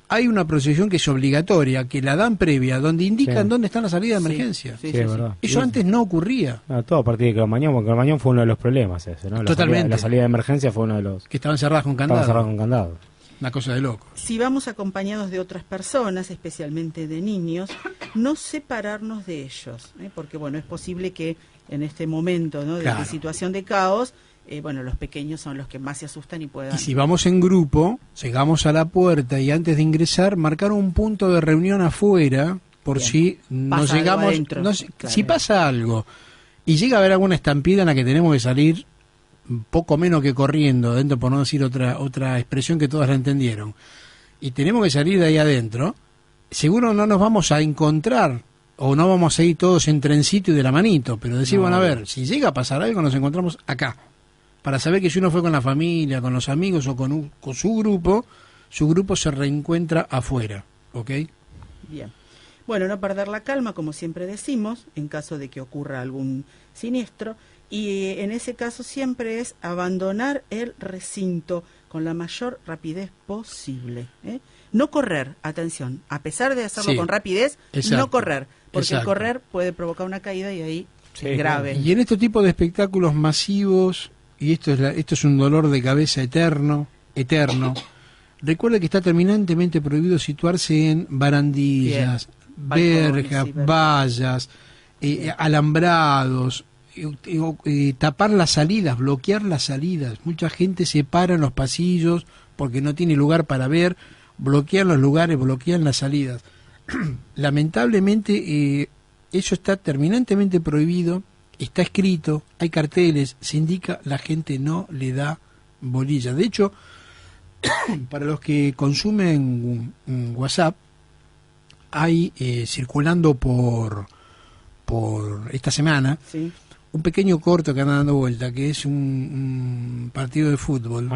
hay una procesión que es obligatoria, que la dan previa, donde indican dónde están las salidas de emergencia? Sí, es verdad. Eso antes no ocurría. Todo a partir de Cromañón, porque Cromañón fue uno de los problemas ese, ¿no? Totalmente. La salida de emergencia fue uno de los... Que estaban cerradas con candado. Una cosa de loco. Si vamos acompañados de otras personas, especialmente de niños, no separarnos de ellos, porque bueno, es posible que en este momento, ¿no?, de situación de caos, los pequeños son los que más se asustan y puedan... Y si vamos en grupo, llegamos a la puerta y antes de ingresar, marcar un punto de reunión afuera, por si nos llegamos... Si pasa algo y llega a haber alguna estampida en la que tenemos que salir poco menos que corriendo adentro, por no decir otra expresión que todas la entendieron, y tenemos que salir de ahí adentro, seguro no nos vamos a encontrar o no vamos a ir todos en trencito y de la manito, pero decir, bueno, a ver, si llega a pasar algo nos encontramos acá, para saber que si uno fue con la familia, con los amigos o con su grupo se reencuentra afuera, ¿ok? Bien. Bueno, no perder la calma, como siempre decimos, en caso de que ocurra algún siniestro, y en ese caso siempre es abandonar el recinto con la mayor rapidez posible. No correr, atención, a pesar de hacerlo con rapidez, no correr, porque el correr puede provocar una caída y ahí grave. Y en este tipo de espectáculos masivos, y esto es un dolor de cabeza eterno, recuerde que está terminantemente prohibido situarse en barandillas, verjas, vallas, alambrados, tapar las salidas, bloquear las salidas. Mucha gente se para en los pasillos porque no tiene lugar para ver, bloquean los lugares, bloquean las salidas. Lamentablemente eso está terminantemente prohibido, está escrito, hay carteles, se indica, la gente no le da bolilla. De hecho, para los que consumen WhatsApp, hay circulando por esta semana un pequeño corto que anda dando vuelta, que es un partido de fútbol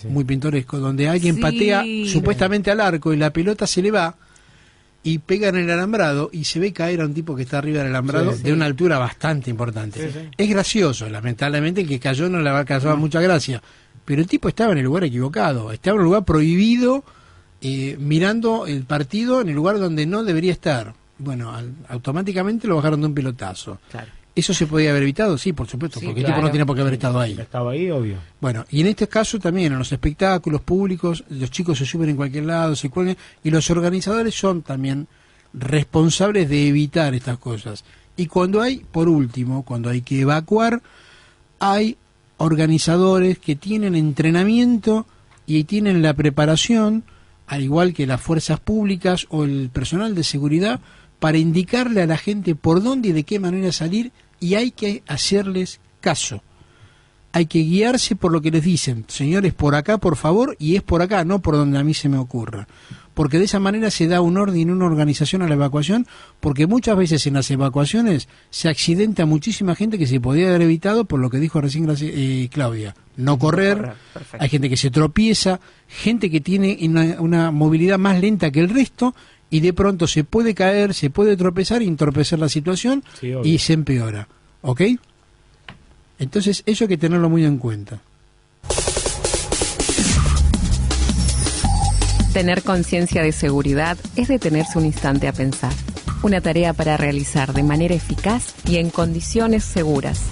muy pintoresco, donde alguien patea supuestamente al arco y la pelota se le va y pega en el alambrado y se ve caer a un tipo que está arriba del alambrado de una altura bastante importante. Es gracioso, lamentablemente el que cayó no le va a causar mucha gracia, pero el tipo estaba en el lugar equivocado, estaba en un lugar prohibido, mirando el partido en el lugar donde no debería estar. Bueno, automáticamente lo bajaron de un pelotazo. Claro. ¿Eso se podía haber evitado? Sí, por supuesto, porque el tipo no tenía por qué haber estado ahí. Estaba ahí, obvio. Bueno, y en este caso también, en los espectáculos públicos, los chicos se suben en cualquier lado, se cuelgan, y los organizadores son también responsables de evitar estas cosas. Y cuando hay, por último, cuando hay que evacuar, hay organizadores que tienen entrenamiento y tienen la preparación, al igual que las fuerzas públicas o el personal de seguridad, para indicarle a la gente por dónde y de qué manera salir, y hay que hacerles caso. Hay que guiarse por lo que les dicen. Señores, por acá, por favor, y es por acá, no por donde a mí se me ocurra. Porque de esa manera se da un orden y una organización a la evacuación, porque muchas veces en las evacuaciones se accidenta muchísima gente que se podía haber evitado por lo que dijo recién Claudia. No correr, hay gente que se tropieza, gente que tiene una movilidad más lenta que el resto, y de pronto se puede caer, se puede tropezar y entorpecer la situación y se empeora. ¿Ok? Entonces eso hay que tenerlo muy en cuenta. Tener conciencia de seguridad es detenerse un instante a pensar. Una tarea para realizar de manera eficaz y en condiciones seguras.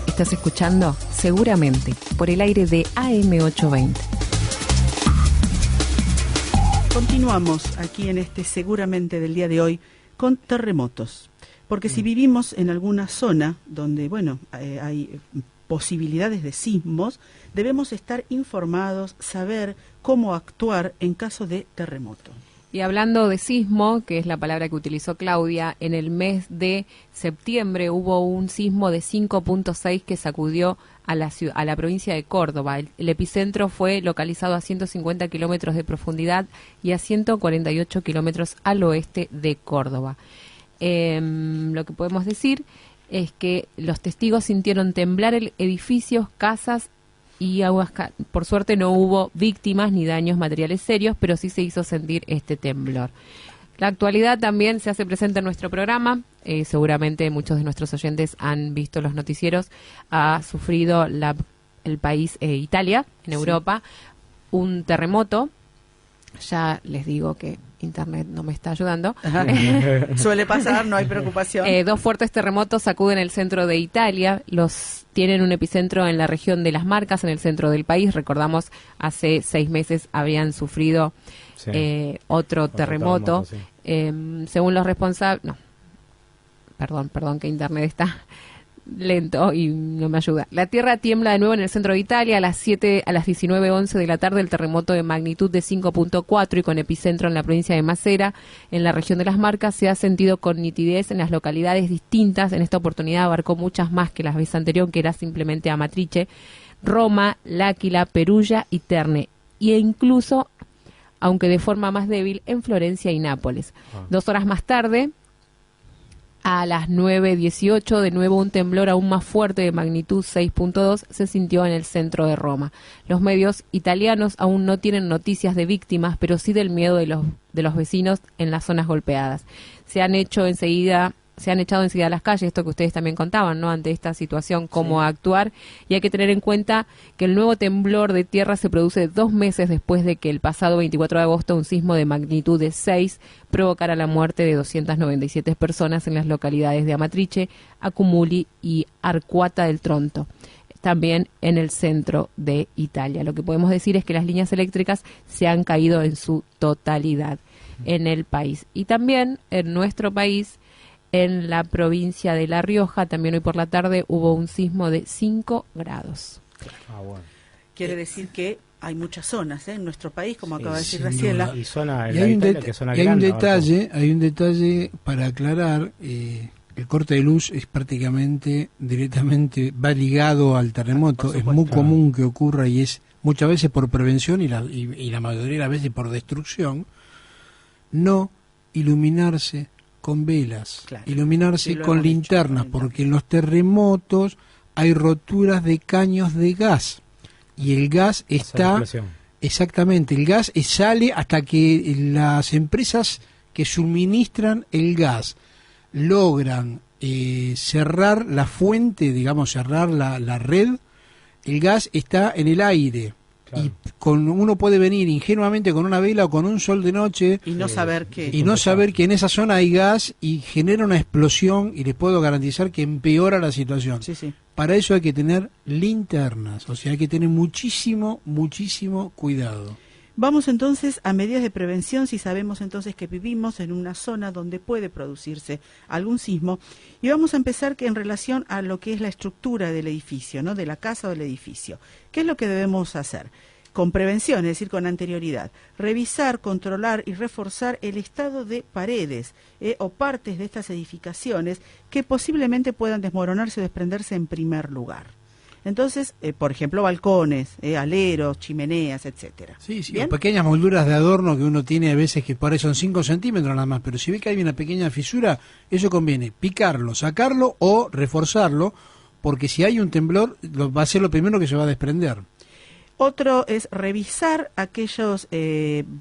Estás escuchando Seguramente por el aire de AM820. Continuamos aquí en este Seguramente del día de hoy con terremotos. Porque si vivimos en alguna zona donde, hay posibilidades de sismos, debemos estar informados, saber cómo actuar en caso de terremoto. Y hablando de sismo, que es la palabra que utilizó Claudia, en el mes de septiembre hubo un sismo de 5.6 que sacudió a la provincia de Córdoba. El epicentro fue localizado a 150 kilómetros de profundidad y a 148 kilómetros al oeste de Córdoba. Lo que podemos decir es que los testigos sintieron temblar edificios, casas y por suerte no hubo víctimas ni daños materiales serios, pero sí se hizo sentir este temblor. La actualidad también se hace presente en nuestro programa. Seguramente muchos de nuestros oyentes han visto los noticieros. Ha sufrido el país Italia, en Europa, un terremoto. Ya les digo que Internet no me está ayudando. Suele pasar, no hay preocupación. 2 fuertes terremotos sacuden el centro de Italia. Tienen un epicentro en la región de Las Marcas, en el centro del país. Recordamos, hace 6 meses habían sufrido otro terremoto. Según los responsables... No, perdón que Internet está lento y no me ayuda. La tierra tiembla de nuevo en el centro de Italia a las 19:11 de la tarde. El terremoto de magnitud de 5.4 y con epicentro en la provincia de Macera, en la región de Las Marcas, se ha sentido con nitidez en las localidades distintas. En esta oportunidad abarcó muchas más que la vez anterior, que era simplemente Amatrice, Roma, L'Aquila, Perugia y Terne, e incluso, aunque de forma más débil, en Florencia y Nápoles. 2 horas más tarde, a las 9:18, de nuevo un temblor aún más fuerte de magnitud 6.2 se sintió en el centro de Roma. Los medios italianos aún no tienen noticias de víctimas, pero sí del miedo de los vecinos en las zonas golpeadas. Se han echado enseguida a las calles, esto que ustedes también contaban, ¿no? Ante esta situación, cómo actuar, y hay que tener en cuenta que el nuevo temblor de tierra se produce 2 meses después de que el pasado 24 de agosto un sismo de magnitud de 6 provocara la muerte de 297 personas en las localidades de Amatrice, Accumuli y Arquata del Tronto, también en el centro de Italia. Lo que podemos decir es que las líneas eléctricas se han caído en su totalidad en el país. Y también en nuestro país, en la provincia de La Rioja, también hoy por la tarde hubo un sismo de 5 grados. Quiere decir que hay muchas zonas en nuestro país, como acaba de decir Graciela. Hay un detalle para aclarar. El corte de luz es prácticamente directamente, va ligado al terremoto. Es muy común que ocurra y es muchas veces por prevención y la mayoría de las veces por destrucción. No iluminarse con velas, Claro. iluminarse Sí, lo con hemos dicho, linternas, con porque en los terremotos hay roturas de caños de gas y el gas está... Exactamente, el gas sale hasta que las empresas que suministran el gas logran cerrar la fuente, digamos, cerrar la red. El gas está en el aire. Claro. Y uno puede venir ingenuamente con una vela o con un sol de noche y no saber que en esa zona hay gas y genera una explosión, y les puedo garantizar que empeora la situación. Sí, sí. Para eso hay que tener linternas, o sea, hay que tener muchísimo cuidado. Vamos entonces a medidas de prevención si sabemos entonces que vivimos en una zona donde puede producirse algún sismo, y vamos a empezar en relación a lo que es la estructura del edificio, ¿no? De la casa o del edificio. ¿Qué es lo que debemos hacer? Con prevención, es decir, con anterioridad. Revisar, controlar y reforzar el estado de paredes o partes de estas edificaciones que posiblemente puedan desmoronarse o desprenderse en primer lugar. Entonces, por ejemplo, balcones, aleros, chimeneas, etcétera. Sí, o pequeñas molduras de adorno que uno tiene a veces que por ahí son 5 centímetros nada más, pero si ve que hay una pequeña fisura, eso conviene picarlo, sacarlo o reforzarlo, porque si hay un temblor va a ser lo primero que se va a desprender. Otro es revisar aquellos,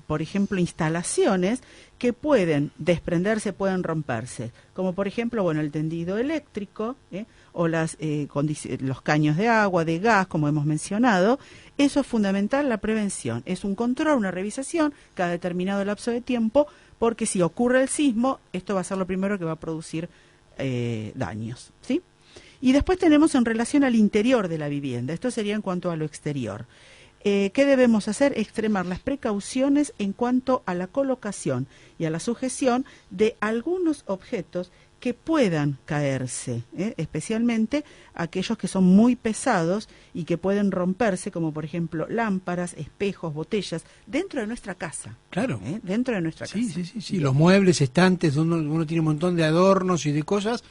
por ejemplo, instalaciones que pueden desprenderse, pueden romperse, como por ejemplo, bueno, el tendido eléctrico, o los caños de agua, de gas, como hemos mencionado. Eso es fundamental, la prevención. Es un control, una revisación cada determinado lapso de tiempo, porque si ocurre el sismo, esto va a ser lo primero que va a producir daños, ¿sí? Y después tenemos en relación al interior de la vivienda. Esto sería en cuanto a lo exterior. ¿Qué debemos hacer? Extremar las precauciones en cuanto a la colocación y a la sujeción de algunos objetos que puedan caerse, especialmente aquellos que son muy pesados y que pueden romperse, como por ejemplo lámparas, espejos, botellas, dentro de nuestra casa. Claro. Dentro de nuestra casa. Sí. Los muebles, estantes, donde uno tiene un montón de adornos y de cosas.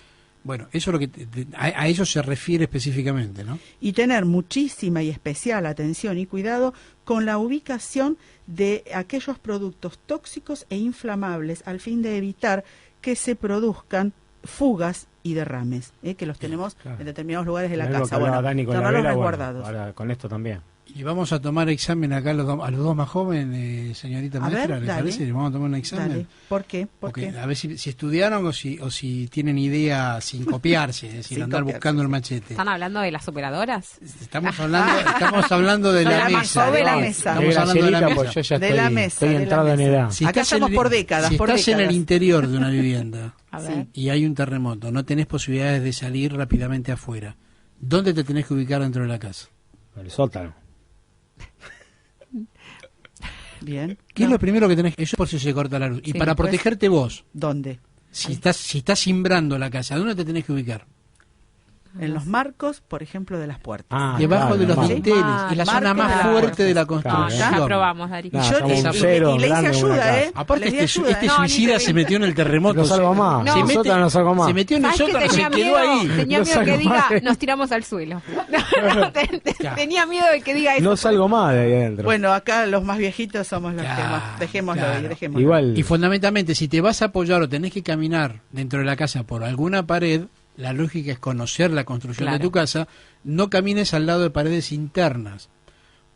Bueno, eso es lo que a eso se refiere específicamente, ¿no? Y tener muchísima y especial atención y cuidado con la ubicación de aquellos productos tóxicos e inflamables, al fin de evitar que se produzcan fugas y derrames, que los tenemos en determinados lugares de la casa. Bueno, Dani con la vela, resguardados. Ahora con esto también. Y vamos a tomar examen acá a los dos más jóvenes, señorita maestra, ¿le parece? Vamos a tomar un examen. Dale. ¿Por qué? Porque a ver si estudiaron o si tienen idea sin copiarse, es decir, andar buscando el machete. ¿Están hablando de las operadoras? Estamos hablando de la mesa. De la mesa. Estamos hablando de la mesa. Pues yo ya estoy entrado en edad. Acá estamos por décadas. Si estás en el interior de una vivienda ver. y hay un terremoto, no tenés posibilidades de salir rápidamente afuera, ¿dónde te tenés que ubicar dentro de la casa? El sótano. Bien. ¿Qué es lo primero que tenés que hacer? Eso por si se corta la luz. Y para protegerte vos. ¿Dónde? Si estás simbrando la casa, ¿dónde te tenés que ubicar? En los marcos, por ejemplo, de las puertas. Debajo de los dinteles. Es la zona más fuerte de la construcción. Ya probamos, Dari. Y le hice ayuda, Aparte, este suicida se metió en el terremoto. No salgo más. No salgo más. Se metió en el sótano, se quedó ahí. Tenía miedo que diga, nos tiramos al suelo. Tenía miedo de que diga eso. No salgo más de ahí adentro. Bueno, acá los más viejitos somos los que más. Dejémoslo ahí, dejémoslo. Igual. Y fundamentalmente, si te vas a apoyar o tenés que caminar dentro de la casa por alguna pared, la lógica es conocer la construcción de tu casa, no camines al lado de paredes internas.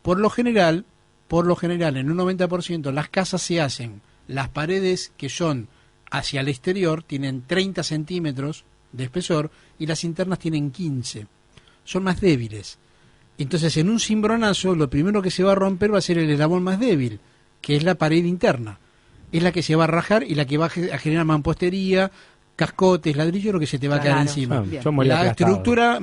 Por lo general, en un 90%, las casas se hacen, las paredes que son hacia el exterior tienen 30 centímetros de espesor y las internas tienen 15. Son más débiles. Entonces, en un cimbronazo, lo primero que se va a romper va a ser el eslabón más débil, que es la pared interna. Es la que se va a rajar y la que va a generar mampostería, cascotes, ladrillo, lo que se te va a quedar encima. La estructura,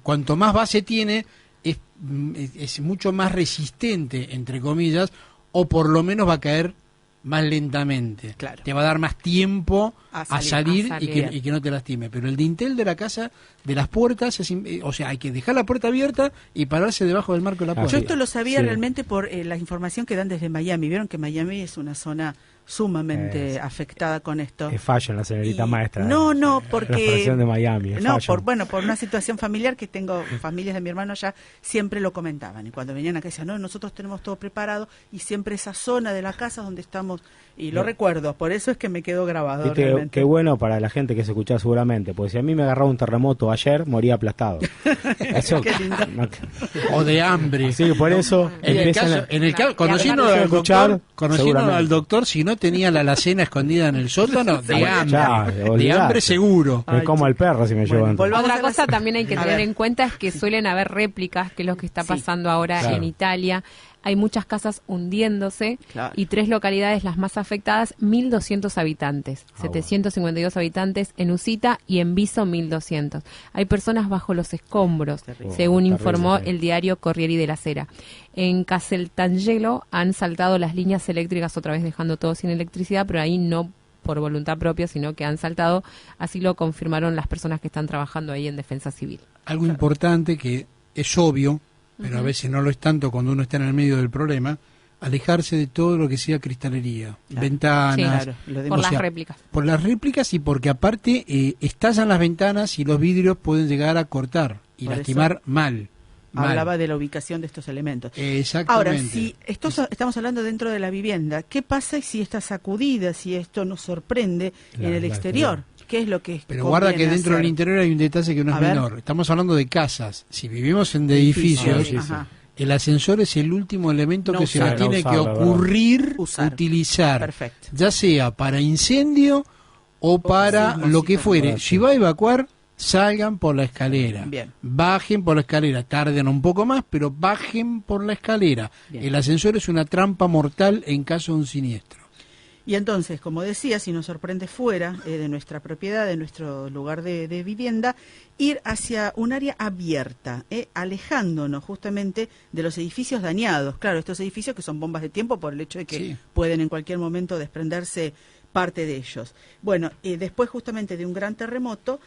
cuanto más base tiene, es mucho más resistente, entre comillas, o por lo menos va a caer más lentamente. Claro. Te va a dar más tiempo a salir. Y que no te lastime. Pero el dintel de la casa, de las puertas, o sea, hay que dejar la puerta abierta y pararse debajo del marco de la puerta. Yo esto lo sabía realmente por la información que dan desde Miami. Vieron que Miami es una zona sumamente afectada con esto. Que falla en la señorita maestra. No, porque... La expresión de Miami. No, por una situación familiar que tengo, familias de mi hermano allá, siempre lo comentaban. Y cuando venían acá decían, no, nosotros tenemos todo preparado, y siempre esa zona de la casa donde estamos, y lo recuerdo, por eso es que me quedó grabado. Qué bueno para la gente que se escucha seguramente, porque si a mí me agarraba un terremoto ayer, moría aplastado. Eso, o de hambre. Sí, por eso... En el caso, conociendo al doctor, si no tenía la alacena escondida en el sótano, de hambre seguro. Me como al perro si me llevan. Otra cosa también hay que tener en cuenta es que suelen haber réplicas, que es lo que está pasando ahora en Italia. Hay muchas casas hundiéndose y 3 localidades las más afectadas, 1.200 habitantes, 752 habitantes en Usita y en Viso 1.200. Hay personas bajo los escombros, según informó el diario Corriere della Sera. En Casteltangelo han saltado las líneas eléctricas otra vez, dejando todo sin electricidad, pero ahí no por voluntad propia, sino que han saltado, así lo confirmaron las personas que están trabajando ahí en Defensa Civil. Algo importante que es obvio, pero a veces no lo es tanto cuando uno está en el medio del problema, alejarse de todo lo que sea cristalería, ventanas, por las réplicas. Por las réplicas y porque aparte estallan las ventanas y los vidrios pueden llegar a cortar y por lastimar mal. Hablaba de la ubicación de estos elementos. Exactamente. Ahora, si estamos hablando dentro de la vivienda, ¿qué pasa si esta sacudida, si esto nos sorprende en el exterior? ¿Qué es lo que Pero guarda que dentro del interior hay un detalle que no es menor. Estamos hablando de casas. Si vivimos en edificios, el ascensor es el último elemento que se le tiene que ocurrir utilizar. Perfecto. Ya sea para incendio o para lo que fuere. Si va a evacuar, salgan por la escalera. Bien. Bajen por la escalera. Tarden un poco más, pero bajen por la escalera. Bien. El ascensor es una trampa mortal en caso de un siniestro. Y entonces, como decía, si nos sorprende fuera de nuestra propiedad, de nuestro lugar de vivienda, ir hacia un área abierta, alejándonos justamente de los edificios dañados. Claro, estos edificios que son bombas de tiempo por el hecho de que pueden en cualquier momento desprenderse parte de ellos. Bueno, después justamente de un gran terremoto,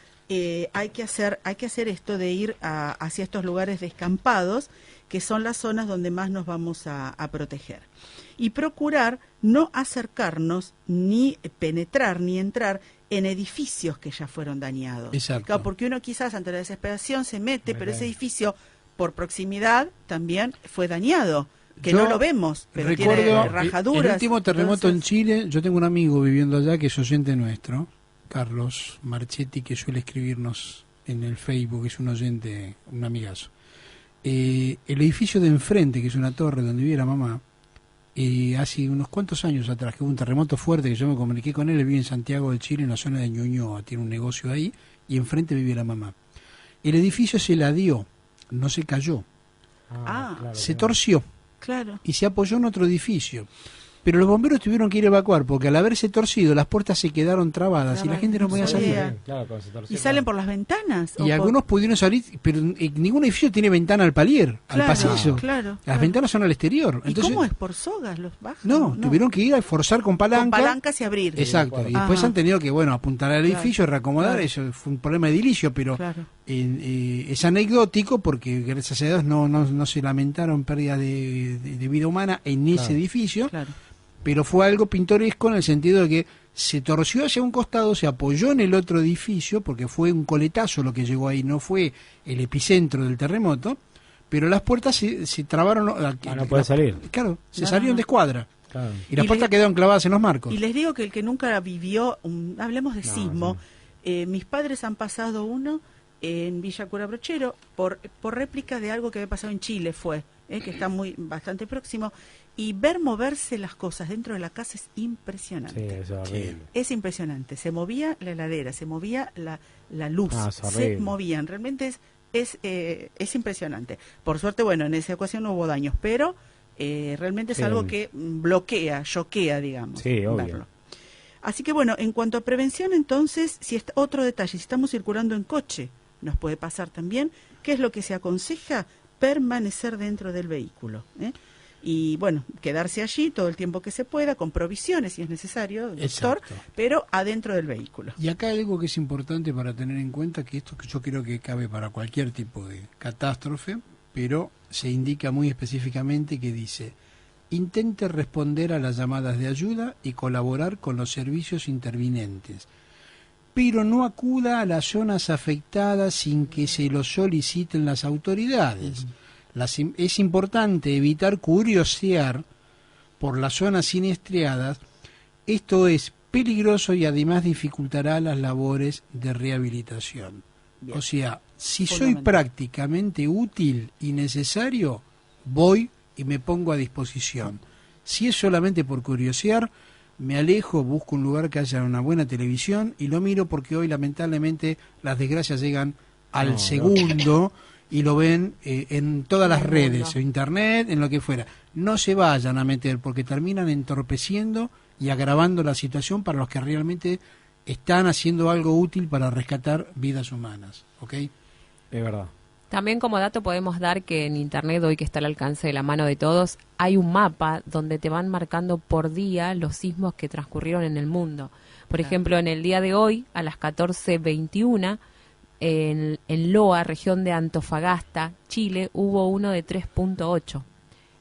hay que hacer esto de ir hacia estos lugares descampados, que son las zonas donde más nos vamos a proteger. Y procurar no acercarnos, ni penetrar, ni entrar en edificios que ya fueron dañados. Exacto. Claro, porque uno quizás ante la desesperación se mete, pero ese edificio por proximidad también fue dañado, que no lo vemos, pero tiene rajaduras. El último terremoto en Chile, yo tengo un amigo viviendo allá que es oyente nuestro, Carlos Marchetti, que suele escribirnos en el Facebook, es un oyente, un amigazo. El edificio de enfrente, que es una torre donde vivía la mamá, hace unos cuantos años atrás, que hubo un terremoto fuerte, que yo me comuniqué con él vive en Santiago de Chile, en la zona de Ñuñoa, tiene un negocio ahí, y enfrente vive la mamá. El edificio se ladeó, no se cayó, se torció, y se apoyó en otro edificio. Pero los bomberos tuvieron que ir a evacuar, porque al haberse torcido, las puertas se quedaron trabadas y la gente no podía salir. ¿Y salen por las ventanas? Y algunos pudieron salir, pero ningún edificio tiene ventana al palier, al pasillo. Las ventanas son al exterior. Entonces, ¿y cómo es? ¿Por sogas los bajan? No, tuvieron que ir a forzar con palanca. Con palancas y abrir. Exacto. Y después han tenido que, apuntar al edificio, reacomodar. Eso fue un problema edilicio, pero es anecdótico porque, gracias a Dios, no se lamentaron pérdidas de vida humana en ese edificio. Pero fue algo pintoresco en el sentido de que se torció hacia un costado, se apoyó en el otro edificio, porque fue un coletazo lo que llegó ahí, no fue el epicentro del terremoto, pero las puertas se trabaron. No puede salir. Claro, salieron de escuadra. Claro. Y las puertas quedaron clavadas en los marcos. Y les digo que el que nunca vivió, hablemos de sismo, mis padres han pasado uno en Villa Cura Brochero por réplica de algo que había pasado en Chile, que está bastante próximo. Y ver moverse las cosas dentro de la casa es impresionante. Sí, es horrible. Es impresionante. Se movía la heladera, se movía la luz, se movían. Realmente es impresionante. Por suerte, en esa ocasión no hubo daños, pero realmente es algo que choquea, digamos. Sí, obvio. Verlo. Así que en cuanto a prevención, entonces, otro detalle, si estamos circulando en coche, nos puede pasar también. ¿Qué es lo que se aconseja? Permanecer dentro del vehículo, y quedarse allí todo el tiempo que se pueda, con provisiones si es necesario, doctor, pero adentro del vehículo. Y acá hay algo que es importante para tener en cuenta, que esto que yo creo que cabe para cualquier tipo de catástrofe, pero se indica muy específicamente que dice, intente responder a las llamadas de ayuda y colaborar con los servicios intervinientes, pero no acuda a las zonas afectadas sin que se lo soliciten las autoridades. Es importante evitar curiosear por las zonas siniestradas. Esto es peligroso y además dificultará las labores de rehabilitación. Bien. O sea, si soy prácticamente útil y necesario, voy y me pongo a disposición. Si es solamente por curiosear, me alejo, busco un lugar que haya una buena televisión y lo miro, porque hoy lamentablemente las desgracias llegan al segundo y lo ven en todas las redes, o internet, en lo que fuera. No se vayan a meter, porque terminan entorpeciendo y agravando la situación para los que realmente están haciendo algo útil para rescatar vidas humanas. ¿Ok? Es verdad. También como dato podemos dar que en internet, hoy que está al alcance de la mano de todos, hay un mapa donde te van marcando por día los sismos que transcurrieron en el mundo. Por ejemplo, en el día de hoy, a las 14:21, en Loa, región de Antofagasta, Chile, hubo uno de 3.8.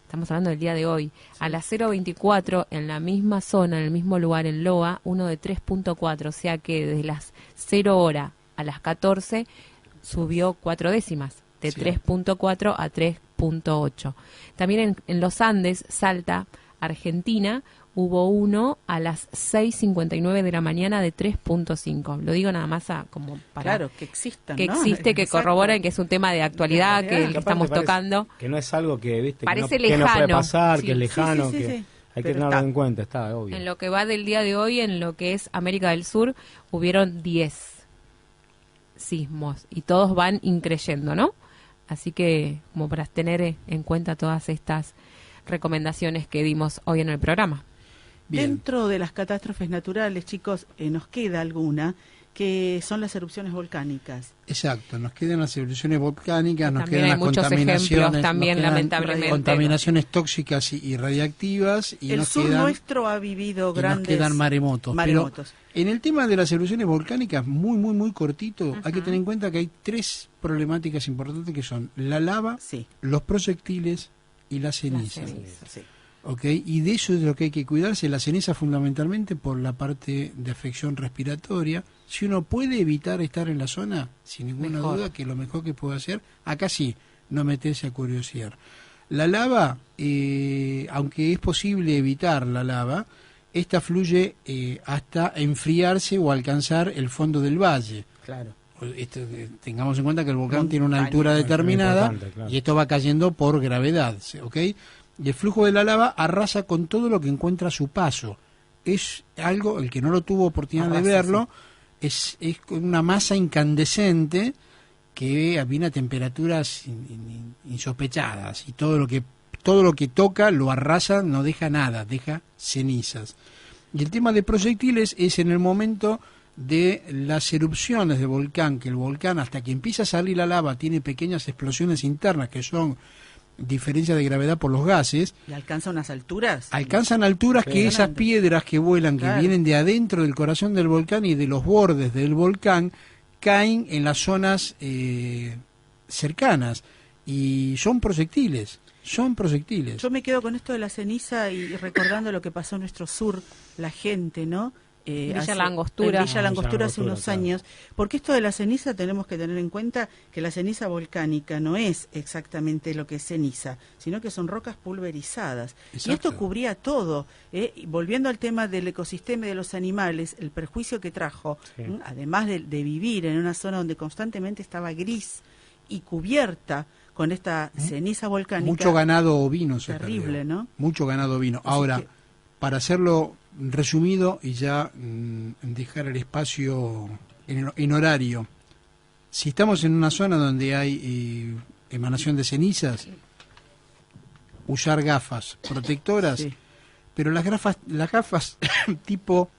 Estamos hablando del día de hoy. Sí. A las 0:24, en la misma zona, en el mismo lugar, en Loa, uno de 3.4. O sea que desde las 0 horas a las 14 subió 4 décimas, de 3.4 a 3.8. También en los Andes, Salta, Argentina, hubo uno a las 6:59 de la mañana de 3.5. Lo digo nada más como para... Claro, que existan, que ¿no? existe, que corroboran que es un tema de actualidad, que estamos tocando. Que no es algo que, viste, parece que no puede pasar, sí, que es lejano, sí. Hay que tenerlo en cuenta, está obvio. En lo que va del día de hoy, en lo que es América del Sur, hubieron 10 sismos y todos van increyendo, ¿no? Así que, como para tener en cuenta todas estas recomendaciones que dimos hoy en el programa. Bien. Dentro de las catástrofes naturales, chicos, nos queda alguna, que son las erupciones volcánicas. Exacto, nos quedan las erupciones volcánicas, nos también quedan hay las muchos contaminaciones, también, lamentablemente. Contaminaciones tóxicas y radiactivas. Y el sur nuestro ha vivido grandes... Nos quedan maremotos. Pero en el tema de las erupciones volcánicas, muy cortito, hay que tener en cuenta que hay 3 problemáticas importantes, que son la lava, los proyectiles y las cenizas. Okay, y de eso es de lo que hay que cuidarse. La ceniza fundamentalmente por la parte de afección respiratoria. Si uno puede evitar estar en la zona, sin ninguna duda, que lo mejor que puede hacer, acá sí, no meterse a curiosear. La lava, aunque es posible evitar la lava, esta fluye hasta enfriarse o alcanzar el fondo del valle. Claro. Tengamos en cuenta que el volcán tiene una altura determinada, claro, y esto va cayendo por gravedad, ¿ok? Y el flujo de la lava arrasa con todo lo que encuentra a su paso. Es algo, el que no lo tuvo oportunidad de verlo, es una masa incandescente que viene a temperaturas insospechadas, y todo lo que toca lo arrasa, no deja nada, deja cenizas. Y el tema de proyectiles es en el momento de las erupciones de volcán, que el volcán, hasta que empieza a salir la lava, tiene pequeñas explosiones internas que son diferencia de gravedad por los gases. ¿Y alcanza unas alturas? Alcanzan alturas que esas piedras que vuelan, que vienen de adentro del corazón del volcán y de los bordes del volcán, caen en las zonas cercanas y son proyectiles. Yo me quedo con esto de la ceniza y recordando lo que pasó en nuestro sur, la gente, ¿no? Villa La Angostura hace unos años, porque esto de la ceniza tenemos que tener en cuenta que la ceniza volcánica no es exactamente lo que es ceniza, sino que son rocas pulverizadas. Exacto. Y esto cubría todo. Volviendo al tema del ecosistema y de los animales, el perjuicio que trajo, además de vivir en una zona donde constantemente estaba gris y cubierta con esta ceniza volcánica. Mucho ganado ovino se terrible, perdió. ¿No? Mucho ganado ovino. Ahora, para hacerlo resumido y ya dejar el espacio en horario, si estamos en una zona donde hay emanación de cenizas, usar gafas protectoras, pero las gafas tipo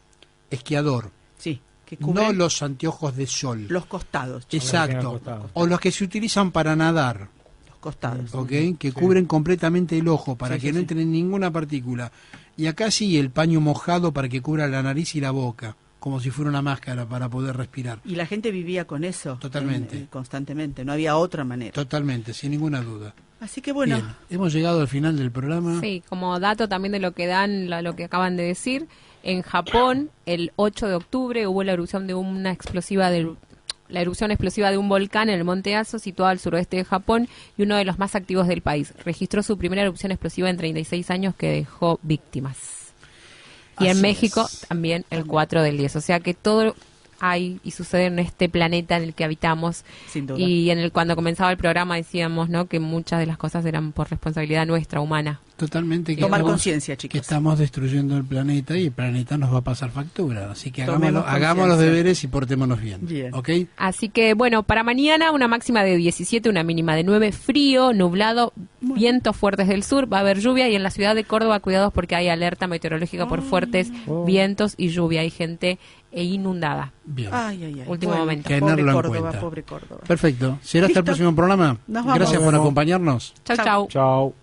esquiador, que no los anteojos de sol, los costados, exacto, o los que se utilizan para nadar, los costados, que cubren completamente el ojo para que no entre ninguna partícula. Y acá sí, el paño mojado para que cubra la nariz y la boca, como si fuera una máscara para poder respirar. Y la gente vivía con eso. Totalmente. Constantemente, no había otra manera. Totalmente, sin ninguna duda. Así que bueno. Bien, hemos llegado al final del programa. Sí, como dato también de lo que dan, lo que acaban de decir, en Japón el 8 de octubre hubo la erupción de la erupción explosiva de un volcán en el Monte Aso, situado al suroeste de Japón y uno de los más activos del país. Registró su primera erupción explosiva en 36 años que dejó víctimas. Y en México también el 4 del 10. O sea que todo hay y sucede en este planeta en el que habitamos. Sin duda. Y cuando comenzaba el programa decíamos, ¿no?, que muchas de las cosas eran por responsabilidad nuestra, humana. Totalmente. Tomar conciencia, chicos. Que estamos destruyendo el planeta y el planeta nos va a pasar factura. Así que hagamos los deberes y portémonos bien. ¿Okay? Así que, bueno, para mañana una máxima de 17, una mínima de 9, frío, nublado, vientos fuertes del sur, va a haber lluvia y en la ciudad de Córdoba, cuidados porque hay alerta meteorológica por fuertes vientos y lluvia. Hay gente inundada. Bien. Último momento. Pobre Córdoba. Perfecto. ¿Será hasta el próximo programa? Nos vamos. Gracias por acompañarnos. Chau. Chau.